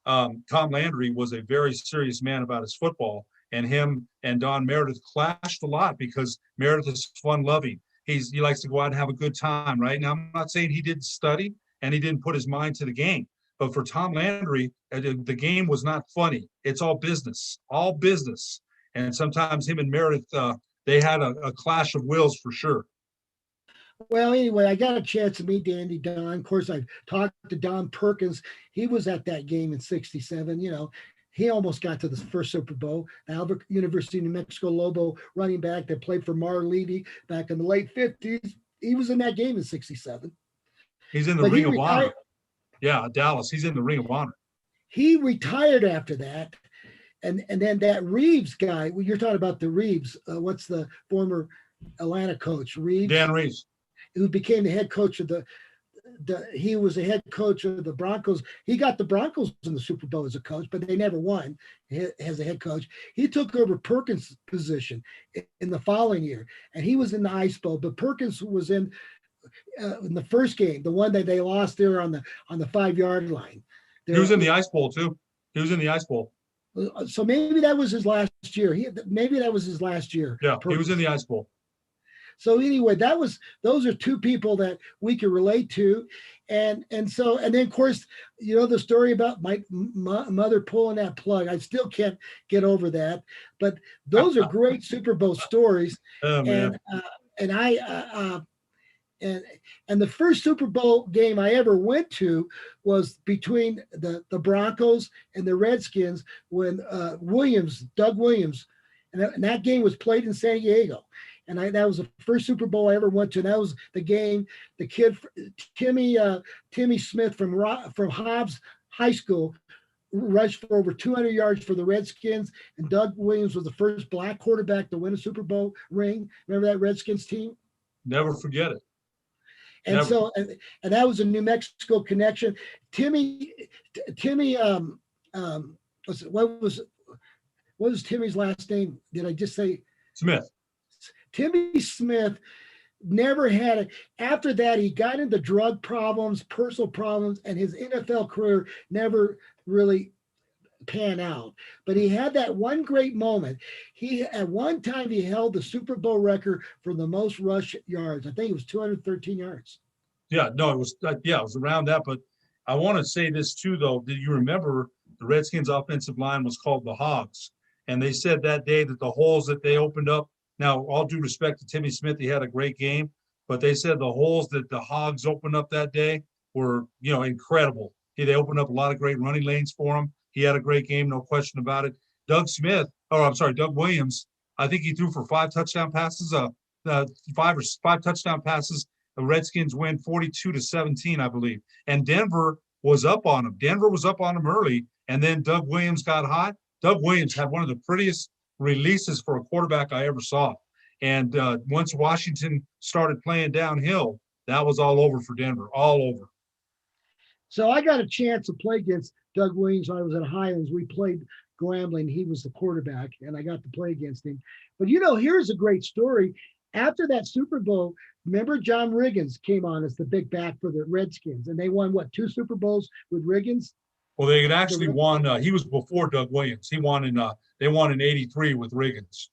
[SPEAKER 2] Tom Landry was a very serious man about his football. And him and Don Meredith clashed a lot because Meredith is fun loving. He likes to go out and have a good time, right? Now, I'm not saying he didn't study and he didn't put his mind to the game, but for Tom Landry, the game was not funny. It's all business. And sometimes him and Meredith, they had a clash of wills for sure.
[SPEAKER 1] Well, anyway, I got a chance to meet Dandy Don. Of course, I talked to Don Perkins. He was at that game in '67. He almost got to the first Super Bowl. Albert University of New Mexico Lobo running back that played for Mar Levy back in the late '50s. He was in that game in '67.
[SPEAKER 2] He's in the Ring of Honor. Yeah, Dallas. He's in the Ring of Honor.
[SPEAKER 1] He retired after that. And then that Reeves guy, well, you're talking about the Reeves. What's the former Atlanta coach? Reeves?
[SPEAKER 2] Dan Reeves.
[SPEAKER 1] Who became the head coach of he was the head coach of the Broncos. He got the Broncos in the Super Bowl as a coach, but they never won as a head coach. He took over Perkins' position in the following year, and he was in the Ice Bowl. But Perkins was in the first game, the one that they lost there on the 5-yard line.
[SPEAKER 2] He was in the Ice Bowl too. He was in the Ice Bowl.
[SPEAKER 1] So maybe that was his last year. Maybe that was his last year.
[SPEAKER 2] Yeah,
[SPEAKER 1] Perkins.
[SPEAKER 2] He was in the Ice Bowl.
[SPEAKER 1] So anyway, those are two people that we can relate to. And then of course, the story about my mother pulling that plug. I still can't get over that. But those are great Super Bowl stories.
[SPEAKER 2] Oh, man.
[SPEAKER 1] And the first Super Bowl game I ever went to was between the Broncos and the Redskins when Doug Williams, and that game was played in San Diego. And that was the first Super Bowl I ever went to. And that was the game. The kid, Timmy Smith from Hobbs High School, rushed for over 200 yards for the Redskins. And Doug Williams was the first black quarterback to win a Super Bowl ring. Remember that Redskins team?
[SPEAKER 2] Never forget it.
[SPEAKER 1] And Never. So, and that was a New Mexico connection. Timmy, what was Timmy's last name? Did I just say
[SPEAKER 2] Smith?
[SPEAKER 1] Timmy Smith never had it. After that, he got into drug problems, personal problems, and his NFL career never really panned out. But he had that one great moment. At one time he held the Super Bowl record for the most rush yards. I think it was 213 yards.
[SPEAKER 2] Yeah, no, it was around that. But I want to say this too, though. Did you remember the Redskins' offensive line was called the Hogs? And they said that day that the holes that they opened up. Now, all due respect to Timmy Smith, he had a great game, but they said the holes that the Hogs opened up that day were, incredible. They opened up a lot of great running lanes for him. He had a great game, no question about it. Doug Williams, I think he threw for 5 touchdown passes, 5 touchdown passes. The Redskins win 42-17, I believe. And Denver was up on him. Early, and then Doug Williams got hot. Doug Williams had one of the prettiest releases for a quarterback I ever saw. And once Washington started playing downhill, that was all over for Denver, all over.
[SPEAKER 1] So I got a chance to play against Doug Williams when I was at Highlands. We played Grambling. He was the quarterback, and I got to play against him. But, here's a great story. After that Super Bowl, remember John Riggins came on as the big back for the Redskins, and they won, 2 Super Bowls with Riggins?
[SPEAKER 2] Well, they had actually won. He was before Doug Williams. They won in '83 with Riggins.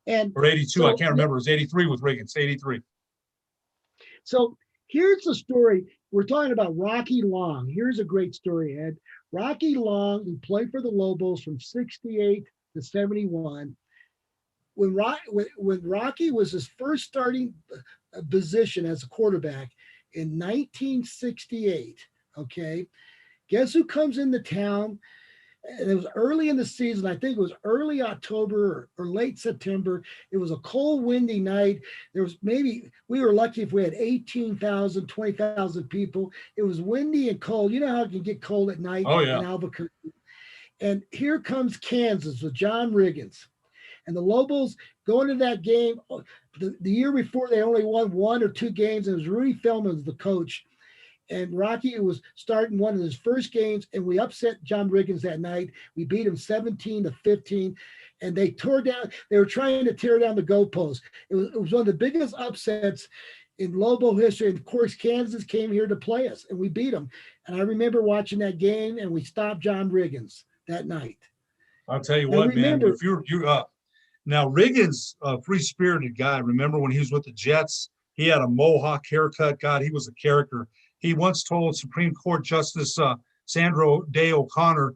[SPEAKER 1] And
[SPEAKER 2] Or 82, I
[SPEAKER 1] so,
[SPEAKER 2] can't remember. It was 83 with Riggins, 83.
[SPEAKER 1] so here's the story. We're talking about Rocky Long. Here's a great story, Ed. Rocky Long, who played for the Lobos from 68 to 71. When Rocky was his first starting position as a quarterback in 1968, okay, guess who comes into town? And it was early in the season. I think it was early October or late September. It was a cold, windy night. There was we were lucky if we had 18,000, 20,000 people. It was windy and cold. You know how it can get cold at night
[SPEAKER 2] Oh,
[SPEAKER 1] in
[SPEAKER 2] yeah.
[SPEAKER 1] Albuquerque. And here comes Kansas with John Riggins. And the Lobos going to that game. The year before, they only won 1 or 2 games. And it was Rudy Feldman was the coach. And Rocky was starting one of his first games, and we upset John Riggins that night. We beat him 17 to 15, and they tore down. They were trying to tear down the goalpost. It was one of the biggest upsets in Lobo history. And of course, Kansas came here to play us, and we beat them. And I remember watching that game, and we stopped John Riggins that night.
[SPEAKER 2] I'll tell you
[SPEAKER 1] Now
[SPEAKER 2] what, man.
[SPEAKER 1] remember,
[SPEAKER 2] If you're now Riggins, a free-spirited guy. Remember when he was with the Jets? He had a mohawk haircut. God, he was a character. He once told Supreme Court Justice Sandro Day O'Connor,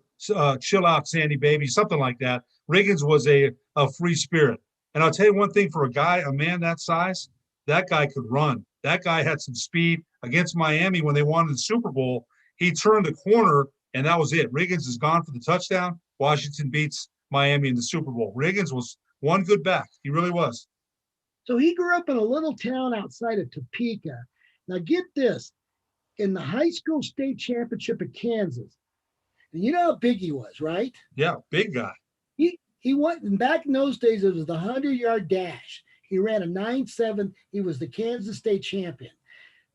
[SPEAKER 2] "Chill out, Sandy baby," something like that. Riggins was a free spirit. And I'll tell you one thing: for a man that size, that guy could run. That guy had some speed. Against Miami when they won the Super Bowl, he turned the corner, and that was it. Riggins is gone for the touchdown. Washington beats Miami in the Super Bowl. Riggins was one good back. He really was.
[SPEAKER 1] so he grew up in a little town outside of Topeka. Now get this, in the high school state championship at Kansas. And you know how big he was, right?
[SPEAKER 2] Yeah, big guy.
[SPEAKER 1] He went, and back in those days, it was the 100-yard dash. He ran a 9.7. He was the Kansas State champion.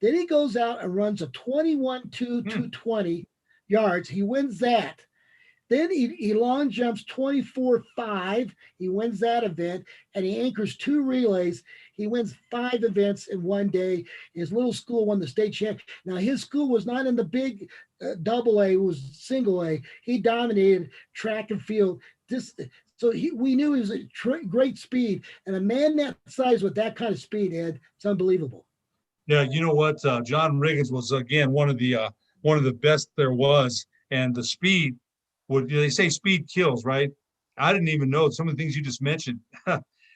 [SPEAKER 1] Then he goes out and runs a 21-2, 220 yards. He wins that. Then he long jumps 24-5. He wins that event, and he anchors 2 relays. He wins 5 events in one day. His little school won the state champ. Now his school was not in the big double A; it was single A. He dominated track and field. We knew he was a great speed, and a man that size with that kind of speed, Ed, it's unbelievable.
[SPEAKER 2] Yeah, you know what? John Riggins was again one of the best there was, and the speed. They say speed kills, right? I didn't even know some of the things you just mentioned.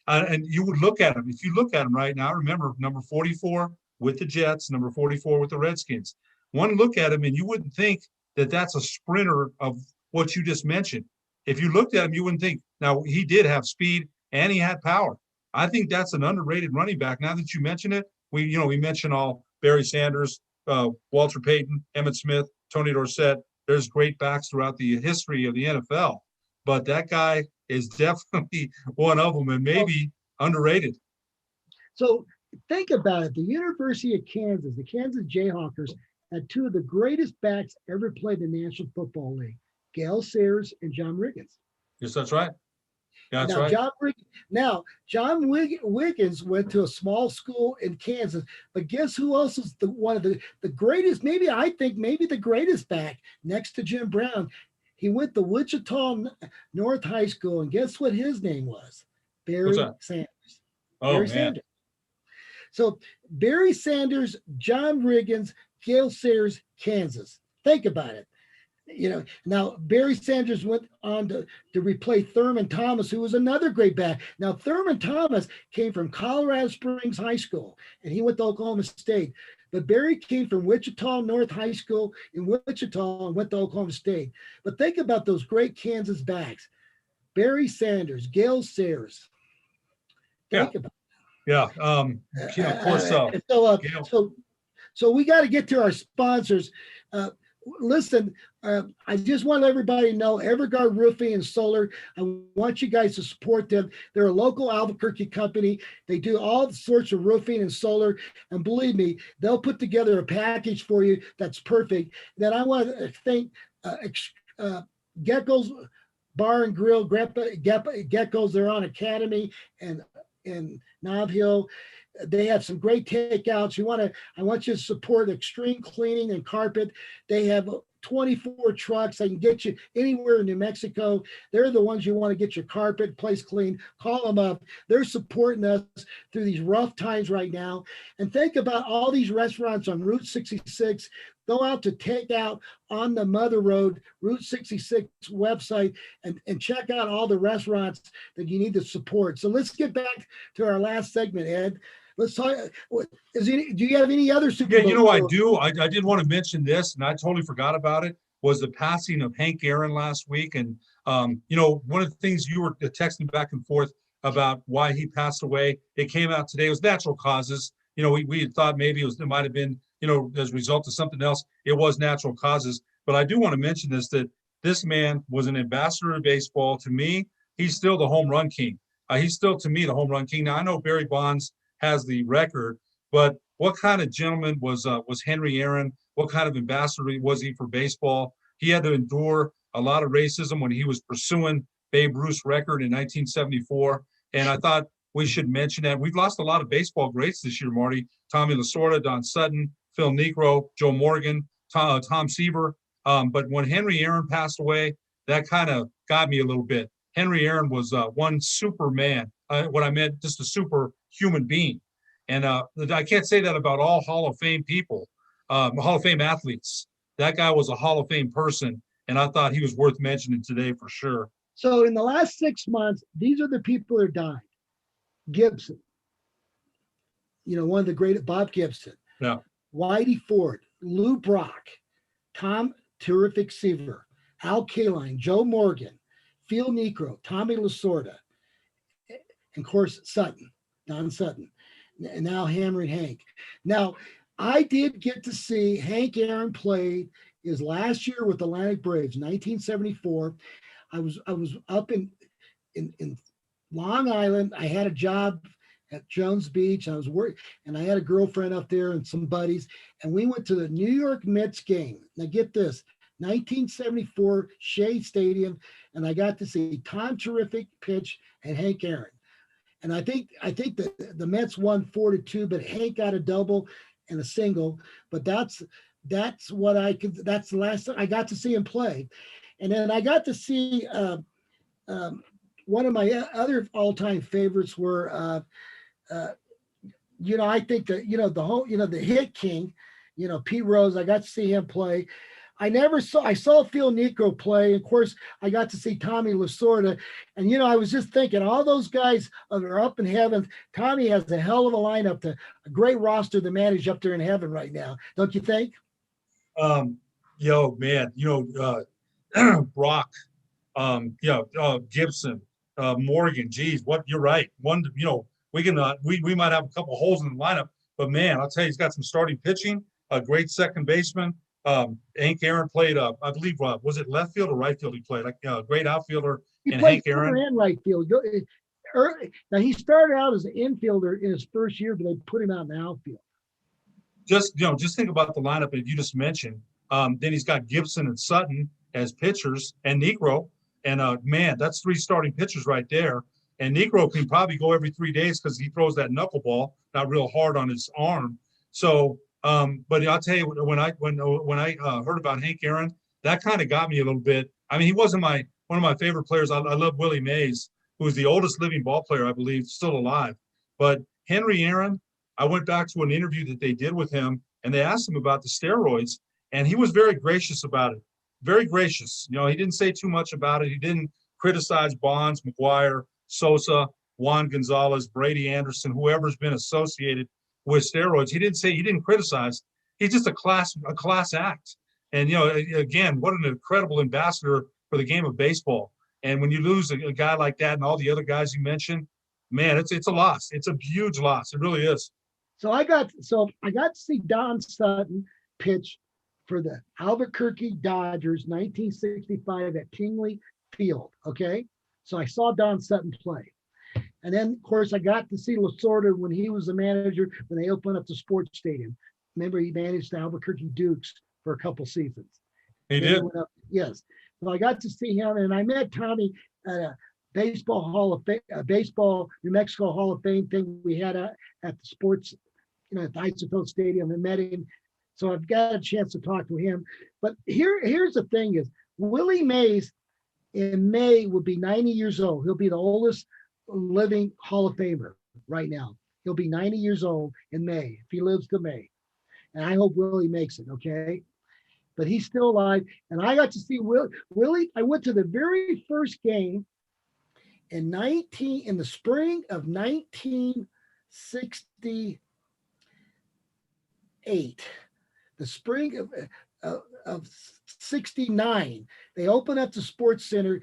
[SPEAKER 2] And you would look at him. If you look at him right now, remember number 44 with the Jets, number 44 with the Redskins. One look at him, and you wouldn't think that that's a sprinter of what you just mentioned. If you looked at him, you wouldn't think. Now, he did have speed and he had power. I think that's an underrated running back. Now that you mention it, we mentioned all Barry Sanders, Walter Payton, Emmitt Smith, Tony Dorsett. There's great backs throughout the history of the NFL, but that guy is definitely one of them, and maybe underrated.
[SPEAKER 1] So think about it. The University of Kansas, the Kansas Jayhawkers, had 2 of the greatest backs ever played in the National Football League, Gale Sayers and John Riggins.
[SPEAKER 2] Yes, that's right. Yeah, that's
[SPEAKER 1] Now,
[SPEAKER 2] right.
[SPEAKER 1] John Wiggins went to a small school in Kansas, but guess who else is one of the greatest? Maybe the greatest back next to Jim Brown. He went to Wichita North High School, and guess what his name was?
[SPEAKER 2] What's
[SPEAKER 1] Barry
[SPEAKER 2] that?
[SPEAKER 1] Sanders.
[SPEAKER 2] Oh,
[SPEAKER 1] Barry
[SPEAKER 2] man.
[SPEAKER 1] Sanders. So Barry Sanders, John Riggins, Gale Sayers, Kansas. Think about it. Now Barry Sanders went on to replace Thurman Thomas, who was another great back. Now Thurman Thomas came from Colorado Springs High School, and he went to Oklahoma State. But Barry came from Wichita North High School in Wichita and went to Oklahoma State. But think about those great Kansas backs: Barry Sanders, Gale Sayers.
[SPEAKER 2] Yeah.
[SPEAKER 1] Think about
[SPEAKER 2] Yeah. Of course.
[SPEAKER 1] it. So,
[SPEAKER 2] Gail.
[SPEAKER 1] so we got to get to our sponsors. Listen, I just want everybody to know Everguard Roofing and Solar. I want you guys to support them. They're a local Albuquerque company. They do all sorts of roofing and solar. And believe me, they'll put together a package for you that's perfect. Then I want to thank Gecko's Bar and Grill, Gecko's. They're on Academy and in Nob Hill. They have some great takeouts. I want you to support Extreme Cleaning and Carpet. They have 24 trucks. They can get you anywhere in New Mexico. They're the ones you want to get your carpet place clean. Call them up. They're supporting us through these rough times right now. And think about all these restaurants on Route 66. Go out to take out on the Mother Road, Route 66 website, and check out all the restaurants that you need to support. So let's get back to our last segment, Ed. Let's talk. Do you have any other Super
[SPEAKER 2] Yeah,
[SPEAKER 1] Bowl?
[SPEAKER 2] I do. I did want to mention this, and I totally forgot about it, was the passing of Hank Aaron last week. And, one of the things you were texting back and forth about why he passed away, it came out today. It was natural causes. We had thought maybe it might have been, as a result of something else. It was natural causes. But I do want to mention that this man was an ambassador of baseball. To me, he's still the home run king. He's still, to me, the home run king. Now, I know Barry Bonds has the record, but what kind of gentleman was Henry Aaron? What kind of ambassador was he for baseball? He had to endure a lot of racism when he was pursuing Babe Ruth's record in 1974. And I thought we should mention that. We've lost a lot of baseball greats this year, Marty. Tommy Lasorda, Don Sutton, Phil Niekro, Joe Morgan, Tom Seaver. But when Henry Aaron passed away, that kind of got me a little bit. Henry Aaron was one superman. What I meant, just a super human being. And I can't say that about all Hall of Fame people, Hall of Fame athletes. That guy was a Hall of Fame person, and I thought he was worth mentioning today for sure.
[SPEAKER 1] So in the last 6 months, these are the people that died. Gibson, one of the great, Bob Gibson.
[SPEAKER 2] Yeah.
[SPEAKER 1] Whitey Ford, Lou Brock, Tom Terrific Seaver, Al Kaline, Joe Morgan, Phil Niekro, Tommy Lasorda, and of course Sutton, Don Sutton, and now Hammerin' Hank. Now, I did get to see Hank Aaron play his last year with Atlantic Braves, 1974. I was up in Long Island. I had a job at Jones Beach. I was working, and I had a girlfriend up there and some buddies, and we went to the New York Mets game. Now get this, 1974 Shea Stadium, and I got to see Tom Terrific pitch and Hank Aaron. And I think the Mets won 4-2, but Hank got a double and a single. But that's what I could. That's the last time I got to see him play, and then I got to see one of my other all-time favorites were. I think that the whole the hit king, Pete Rose. I got to see him play. I saw Phil Niekro play. Of course, I got to see Tommy Lasorda. And, I was just thinking, all those guys are up in heaven. Tommy has a hell of a lineup, a great roster to manage up there in heaven right now. Don't you think?
[SPEAKER 2] Man, Brock, Gibson, Morgan, geez, you're right. We might have a couple holes in the lineup, but man, I'll tell you, he's got some starting pitching, a great second baseman. Hank Aaron played, I believe, was it left field or right field? He played like a great outfielder.
[SPEAKER 1] He played Hank Aaron and right field. Now he started out as an infielder in his first year, but they put him out in the outfield.
[SPEAKER 2] Just think about the lineup that you just mentioned. Then he's got Gibson and Sutton as pitchers, and Niekro. And man, that's 3 starting pitchers right there. And Niekro can probably go every 3 days because he throws that knuckleball not real hard on his arm. So. But I'll tell you, when I heard about Hank Aaron, that kind of got me a little bit. I mean, he wasn't one of my favorite players. I love Willie Mays, who is the oldest living ball player, I believe, still alive. But Henry Aaron, I went back to an interview that they did with him, and they asked him about the steroids, and he was very gracious about it. Very gracious. He didn't say too much about it. He didn't criticize Bonds, McGuire, Sosa, Juan Gonzalez, Brady Anderson, whoever's been associated with steroids. He didn't criticize. He's just a class act. And, again, what an incredible ambassador for the game of baseball. And when you lose a guy like that and all the other guys you mentioned, man, it's a loss. It's a huge loss. It really is.
[SPEAKER 1] So I got to see Don Sutton pitch for the Albuquerque Dodgers 1965 at Tingley Field. Okay. So I saw Don Sutton play. And then, of course, I got to see Lasorda when he was the manager when they opened up the sports stadium. Remember, he managed the Albuquerque Dukes for a couple seasons.
[SPEAKER 2] He did.
[SPEAKER 1] Yes. So I got to see him, and I met Tommy at a baseball New Mexico Hall of Fame thing we had at the sports, at the Isotope Stadium, and met him. So I've got a chance to talk to him. But here's the thing is Willie Mays in May will be 90 years old. He'll be the oldest living Hall of Famer right now. He'll be 90 years old in May if he lives to May. And I hope Willie makes it, okay? But he's still alive. And I got to see Willie. I went to the very first game in the spring of 1968. The spring of 69. They opened up the Sports Center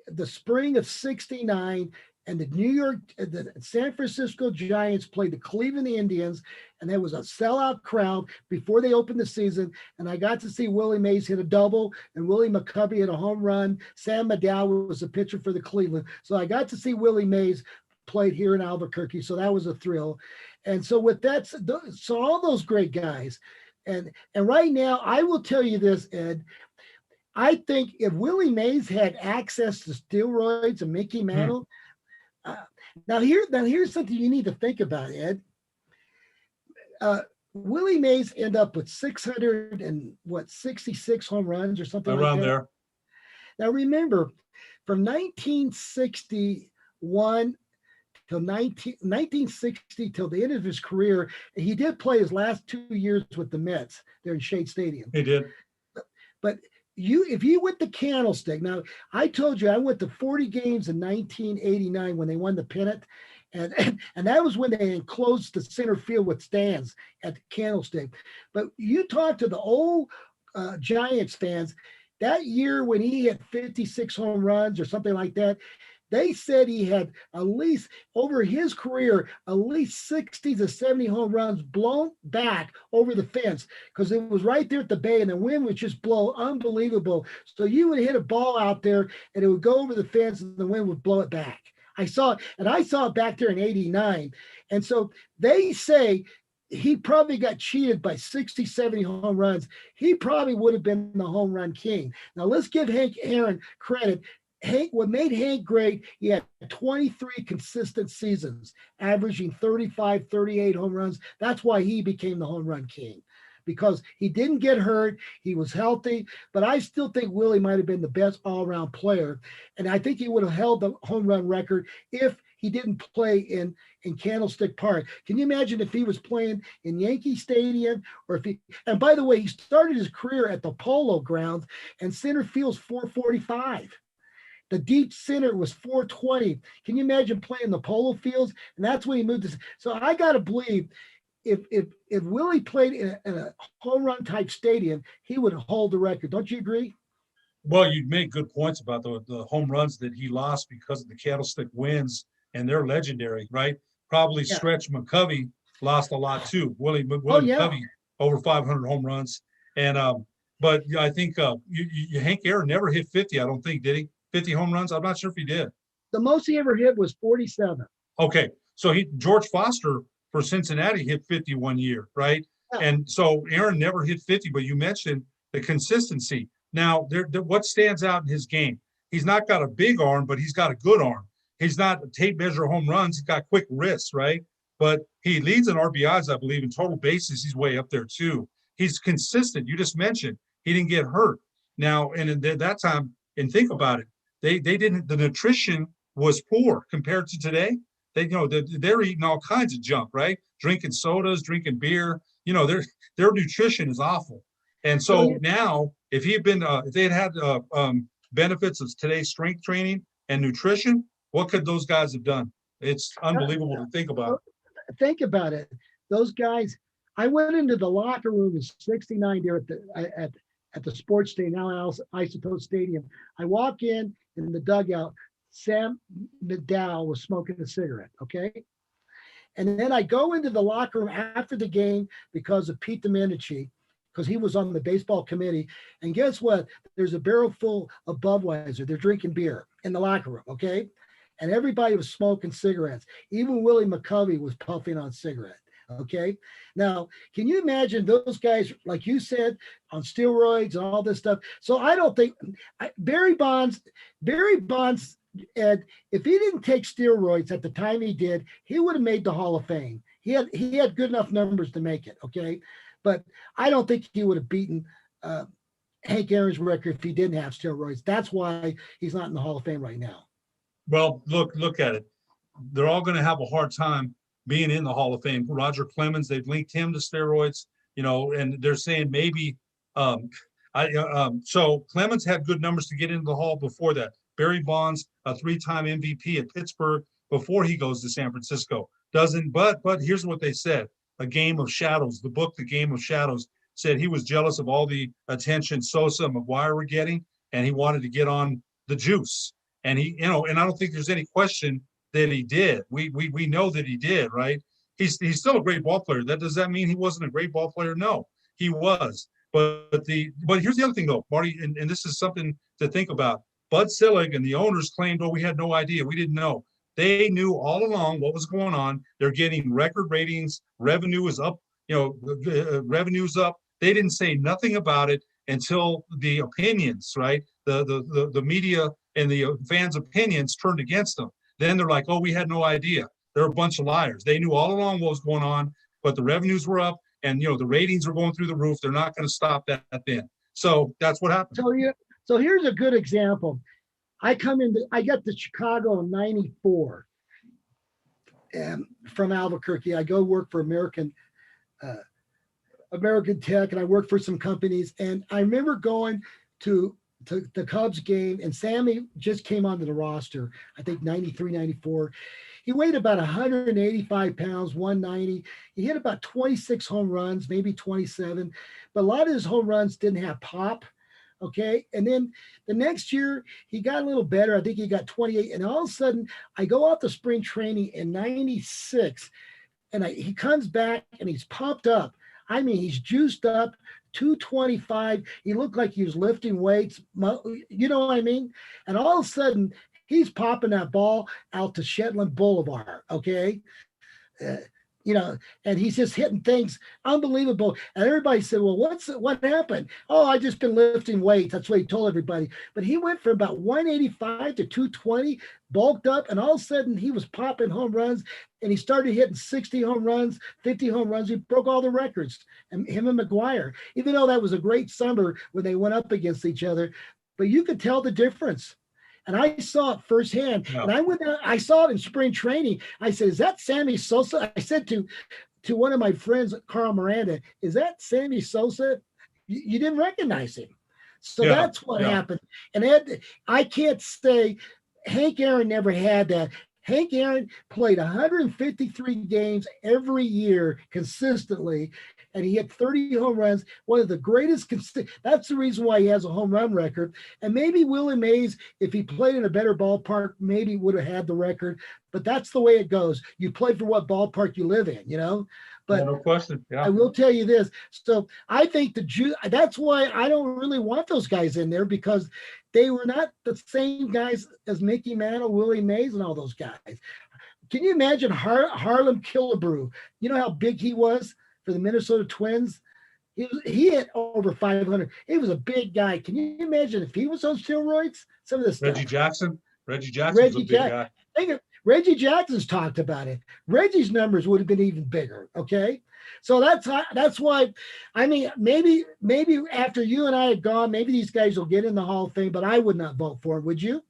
[SPEAKER 1] the spring of 69, and the San Francisco Giants played the Cleveland Indians, and there was a sellout crowd before they opened the season. And I got to see Willie Mays hit a double, and Willie McCovey hit a home run. Sam McDowell was a pitcher for the Cleveland. So I got to see Willie Mays played here in Albuquerque. So that was a thrill. And so with that, so all those great guys. And right now, I will tell you this, Ed. I think if Willie Mays had access to steroids and Mickey Mantle, now here's something you need to think about, Ed. Willie Mays ended up with 66 home runs or something
[SPEAKER 2] around
[SPEAKER 1] like that.
[SPEAKER 2] there.
[SPEAKER 1] Now remember, from 1961 till 1960 till the end of his career, he did play his last 2 years with the Mets there in Shea Stadium.
[SPEAKER 2] He did.
[SPEAKER 1] But if you went to Candlestick, now I told you I went to 40 games in 1989 when they won the pennant, and that was when they enclosed the center field with stands at the Candlestick. But you talk to the old Giants fans, that year when he had 56 home runs or something like that, they said he had at least over his career, at least 60 to 70 home runs blown back over the fence because it was right there at the bay and the wind would just blow unbelievable. So you would hit a ball out there and it would go over the fence and the wind would blow it back. I saw it back there in 89. And so they say he probably got cheated by 60, 70 home runs. He probably would have been the home run king. Now let's give Hank Aaron credit. What made Hank great, he had 23 consistent seasons, averaging 35, 38 home runs. That's why he became the home run king, because he didn't get hurt. He was healthy, but I still think Willie might have been the best all-around player. And I think he would have held the home run record if he didn't play in Candlestick Park. Can you imagine if he was playing in Yankee Stadium and by the way, he started his career at the Polo Grounds and center field's 445. The deep center was 420. Can you imagine playing the Polo Fields? And that's when he moved to. So I got to believe if Willie played in a home run type stadium, he would hold the record. Don't you agree?
[SPEAKER 2] Well, you make good points about the home runs that he lost because of the Candlestick wins, and they're legendary, right? Probably
[SPEAKER 1] Yeah.
[SPEAKER 2] Stretch McCovey lost a lot too. Willie
[SPEAKER 1] yeah.
[SPEAKER 2] McCovey over 500 home runs, and but I think Hank Aaron never hit 50. I don't think, did he? 50 home runs? I'm not sure if he did.
[SPEAKER 1] The most he ever hit was 47.
[SPEAKER 2] Okay, so George Foster for Cincinnati hit 50 one year, right?
[SPEAKER 1] Yeah.
[SPEAKER 2] And so Aaron never hit 50, but you mentioned the consistency. Now, what stands out in his game? He's not got a big arm, but he's got a good arm. He's not a tape measure home runs. He's got quick wrists, right? But he leads in RBIs, I believe, in total bases. He's way up there too. He's consistent. You just mentioned he didn't get hurt. Now, and at that time, and think about it, they didn't. The nutrition was poor compared to today. They're eating all kinds of junk, right? Drinking sodas, drinking beer. Their nutrition is awful. And so now, if they had benefits of today's strength training and nutrition, what could those guys have done? It's unbelievable to think about.
[SPEAKER 1] Think about it. Those guys. I went into the locker room in '69 there at the sports stadium, now Isotope Stadium. I walk in the dugout. Sam McDowell was smoking a cigarette. Okay. And then I go into the locker room after the game because of Pete Domenici, because he was on the baseball committee. And guess what? There's a barrel full of Budweiser. They're drinking beer in the locker room. Okay. And everybody was smoking cigarettes. Even Willie McCovey was puffing on cigarette. Okay. Now, can you imagine those guys, like you said, on steroids and all this stuff? So I don't think Barry Bonds, Ed, if he didn't take steroids at the time he did, he would have made the Hall of Fame. He had good enough numbers to make it. Okay. but I don't think he would have beaten Hank Aaron's record if he didn't have steroids. That's why he's not in the Hall of Fame right now.
[SPEAKER 2] Well, look at it. They're all going to have a hard time being in the Hall of Fame. Roger Clemens, they've linked him to steroids, and they're saying maybe. So Clemens had good numbers to get into the Hall before that. Barry Bonds, a 3-time MVP at Pittsburgh before he goes to San Francisco. Doesn't, but here's what they said: A Game of Shadows. The book, The Game of Shadows, said he was jealous of all the attention Sosa and McGwire were getting, and he wanted to get on the juice. And he, and I don't think there's any question that he did. We know that he did, right? He's still a great ball player. Does that mean he wasn't a great ball player? No, he was. But here's the other thing though, Marty, and this is something to think about. Bud Selig and the owners claimed, "Oh, we had no idea. We didn't know." They knew all along what was going on. They're getting record ratings. Revenue is up. Revenue's up. They didn't say nothing about it until the opinions, right? The media and the fans' opinions turned against them. Then they're like, "Oh, we had no idea." They're a bunch of liars. They knew all along what was going on, but the revenues were up and the ratings were going through the roof. They're not going to stop that then. So that's what happened.
[SPEAKER 1] So here's a good example. I got to Chicago in '94 from Albuquerque. I go work for American Tech, and I worked for some companies. And I remember going to the Cubs game, and Sammy just came onto the roster, I think 93, 94. He weighed about 185 pounds, 190. He hit about 26 home runs, maybe 27. But a lot of his home runs didn't have pop. Okay. And then the next year he got a little better. I think he got 28. And all of a sudden I go out to spring training in 96 and he comes back and he's pumped up. I mean, he's juiced up, 225. He looked like he was lifting weights. You know what I mean? And all of a sudden he's popping that ball out to Shetland Boulevard. Okay. And he's just hitting things unbelievable. And everybody said, "Well, what happened?" "Oh, I just been lifting weights." That's what he told everybody. But he went from about 185 to 220, bulked up, and all of a sudden he was popping home runs, and he started hitting 60 home runs, 50 home runs. He broke all the records, and him and McGwire, even though that was a great summer when they went up against each other. But you could tell the difference. And I saw it firsthand. Yeah. And I saw it in spring training. I said, "Is that Sammy Sosa?" I said to one of my friends, Carl Miranda, "Is that Sammy Sosa?" You didn't recognize him. So that's what happened. And I can't say Hank Aaron never had that. Hank Aaron played 153 games every year consistently, and he hit 30 home runs, one of the greatest. That's the reason why he has a home run record. And maybe Willie Mays, if he played in a better ballpark, maybe would have had the record. But that's the way it goes. You play for what ballpark you live in, But
[SPEAKER 2] no question. Yeah.
[SPEAKER 1] I will tell you this. So I think that's why I don't really want those guys in there, because they were not the same guys as Mickey Mantle, Willie Mays, and all those guys. Can you imagine Harlem Killebrew? You know how big he was for the Minnesota Twins? He hit over 500. He was a big guy. Can you imagine if he was on steroids? Some of this stuff.
[SPEAKER 2] Reggie Jackson was a big guy.
[SPEAKER 1] Reggie Jackson's talked about it. Reggie's numbers would have been even bigger. Okay. So that's why, I mean, maybe after you and I had gone, maybe these guys will get in the Hall of Fame, but I would not vote for him. Would you?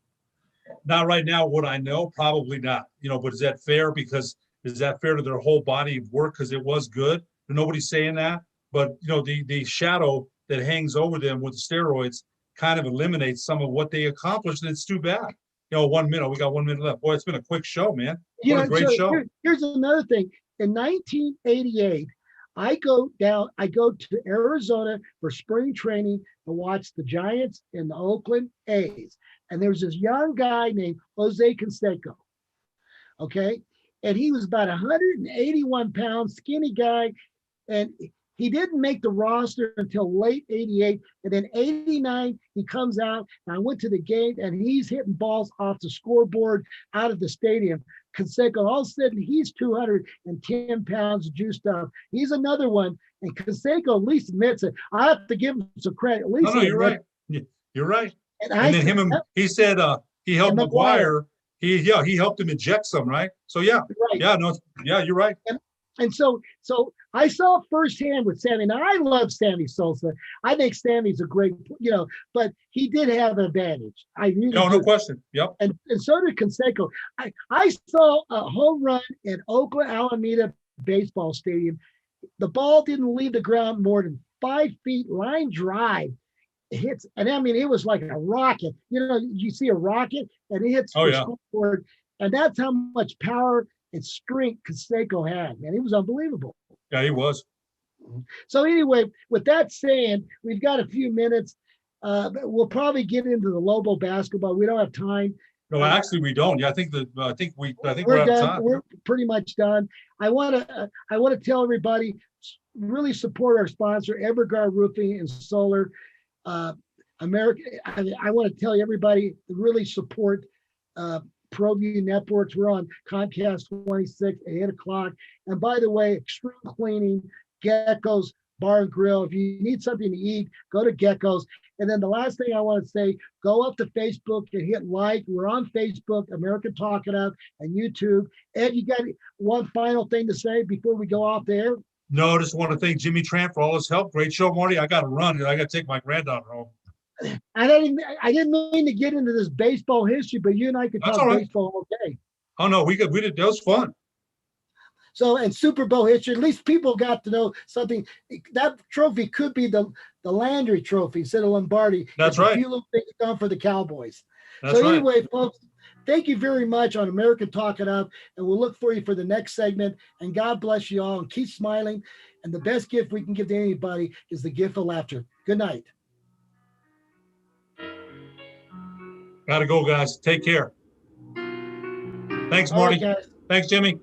[SPEAKER 2] Not right now. Would I know? Probably not. But is that fair? Because is that fair to their whole body of work? Because it was good. Nobody's saying that. But, the shadow that hangs over them with the steroids kind of eliminates some of what they accomplished. And it's too bad. 1 minute. We got 1 minute left. Boy, it's been a quick show, man. What a great show.
[SPEAKER 1] Here's another thing. In 1988, I go to Arizona for spring training to watch the Giants and the Oakland A's. And there was this young guy named Jose Canseco. Okay. And he was about 181 pounds, skinny guy. And he didn't make the roster until late 88. And then 89, he comes out. And I went to the game and he's hitting balls off the scoreboard out of the stadium. Canseco, all of a sudden, he's 210 pounds juiced up. He's another one. And Canseco at least admits it. I have to give him some credit. At least
[SPEAKER 2] you're right. You're right. And then he said he helped McGwire. He helped him inject some, right? So, yeah. Right. Yeah, no, yeah, you're right.
[SPEAKER 1] And so I saw firsthand with Sammy. Now I love Sammy Sosa. I think Sammy's a great, but he did have an advantage. I really
[SPEAKER 2] No, no
[SPEAKER 1] do.
[SPEAKER 2] question. Yep.
[SPEAKER 1] And so did Canseco. I saw a home run at Oakland Alameda Baseball Stadium. The ball didn't leave the ground more than 5 feet, line drive. It hits, and I mean, it was like a rocket. You see a rocket, and it hits
[SPEAKER 2] Oh
[SPEAKER 1] the
[SPEAKER 2] yeah.
[SPEAKER 1] scoreboard, and that's how much power and strength Canseco had. Man, he was unbelievable.
[SPEAKER 2] Yeah, he was.
[SPEAKER 1] So anyway, with that saying, we've got a few minutes. We'll probably get into the Lobo basketball. We don't have time.
[SPEAKER 2] No, actually, we don't. Yeah, I think we're
[SPEAKER 1] We're
[SPEAKER 2] out of
[SPEAKER 1] done.
[SPEAKER 2] time.
[SPEAKER 1] We're pretty much done. I want to tell everybody, really support our sponsor, Everguard Roofing and Solar. America. I want to tell everybody to really support ProView Networks. We're on Comcast 26 at 8 o'clock. And by the way, Extreme Cleaning, Gecko's Bar and Grill. If you need something to eat, go to Gecko's. And then the last thing I want to say, go up to Facebook and hit like. We're on Facebook, American Talk It Up, and YouTube. Ed, you got one final thing to say before we go off there?
[SPEAKER 2] No, just want to thank Jimmy Tran for all his help. Great show, Marty. I got to run. I got to take my granddaughter home.
[SPEAKER 1] I didn't mean to get into this baseball history, but you and I could
[SPEAKER 2] That's
[SPEAKER 1] talk
[SPEAKER 2] all right.
[SPEAKER 1] baseball okay.
[SPEAKER 2] Oh no, we did. That was fun.
[SPEAKER 1] So, and Super Bowl history, at least people got to know something. That trophy could be the Landry Trophy instead of Lombardi.
[SPEAKER 2] That's right.
[SPEAKER 1] A few little things done for the Cowboys.
[SPEAKER 2] That's
[SPEAKER 1] so
[SPEAKER 2] right.
[SPEAKER 1] Anyway, folks, thank you very much on American Talk It Up, and we'll look for you for the next segment. And God bless you all, and keep smiling. And the best gift we can give to anybody is the gift of laughter. Good night.
[SPEAKER 2] Gotta go, guys. Take care. Thanks, Marty.
[SPEAKER 1] All right, guys.
[SPEAKER 2] Thanks, Jimmy.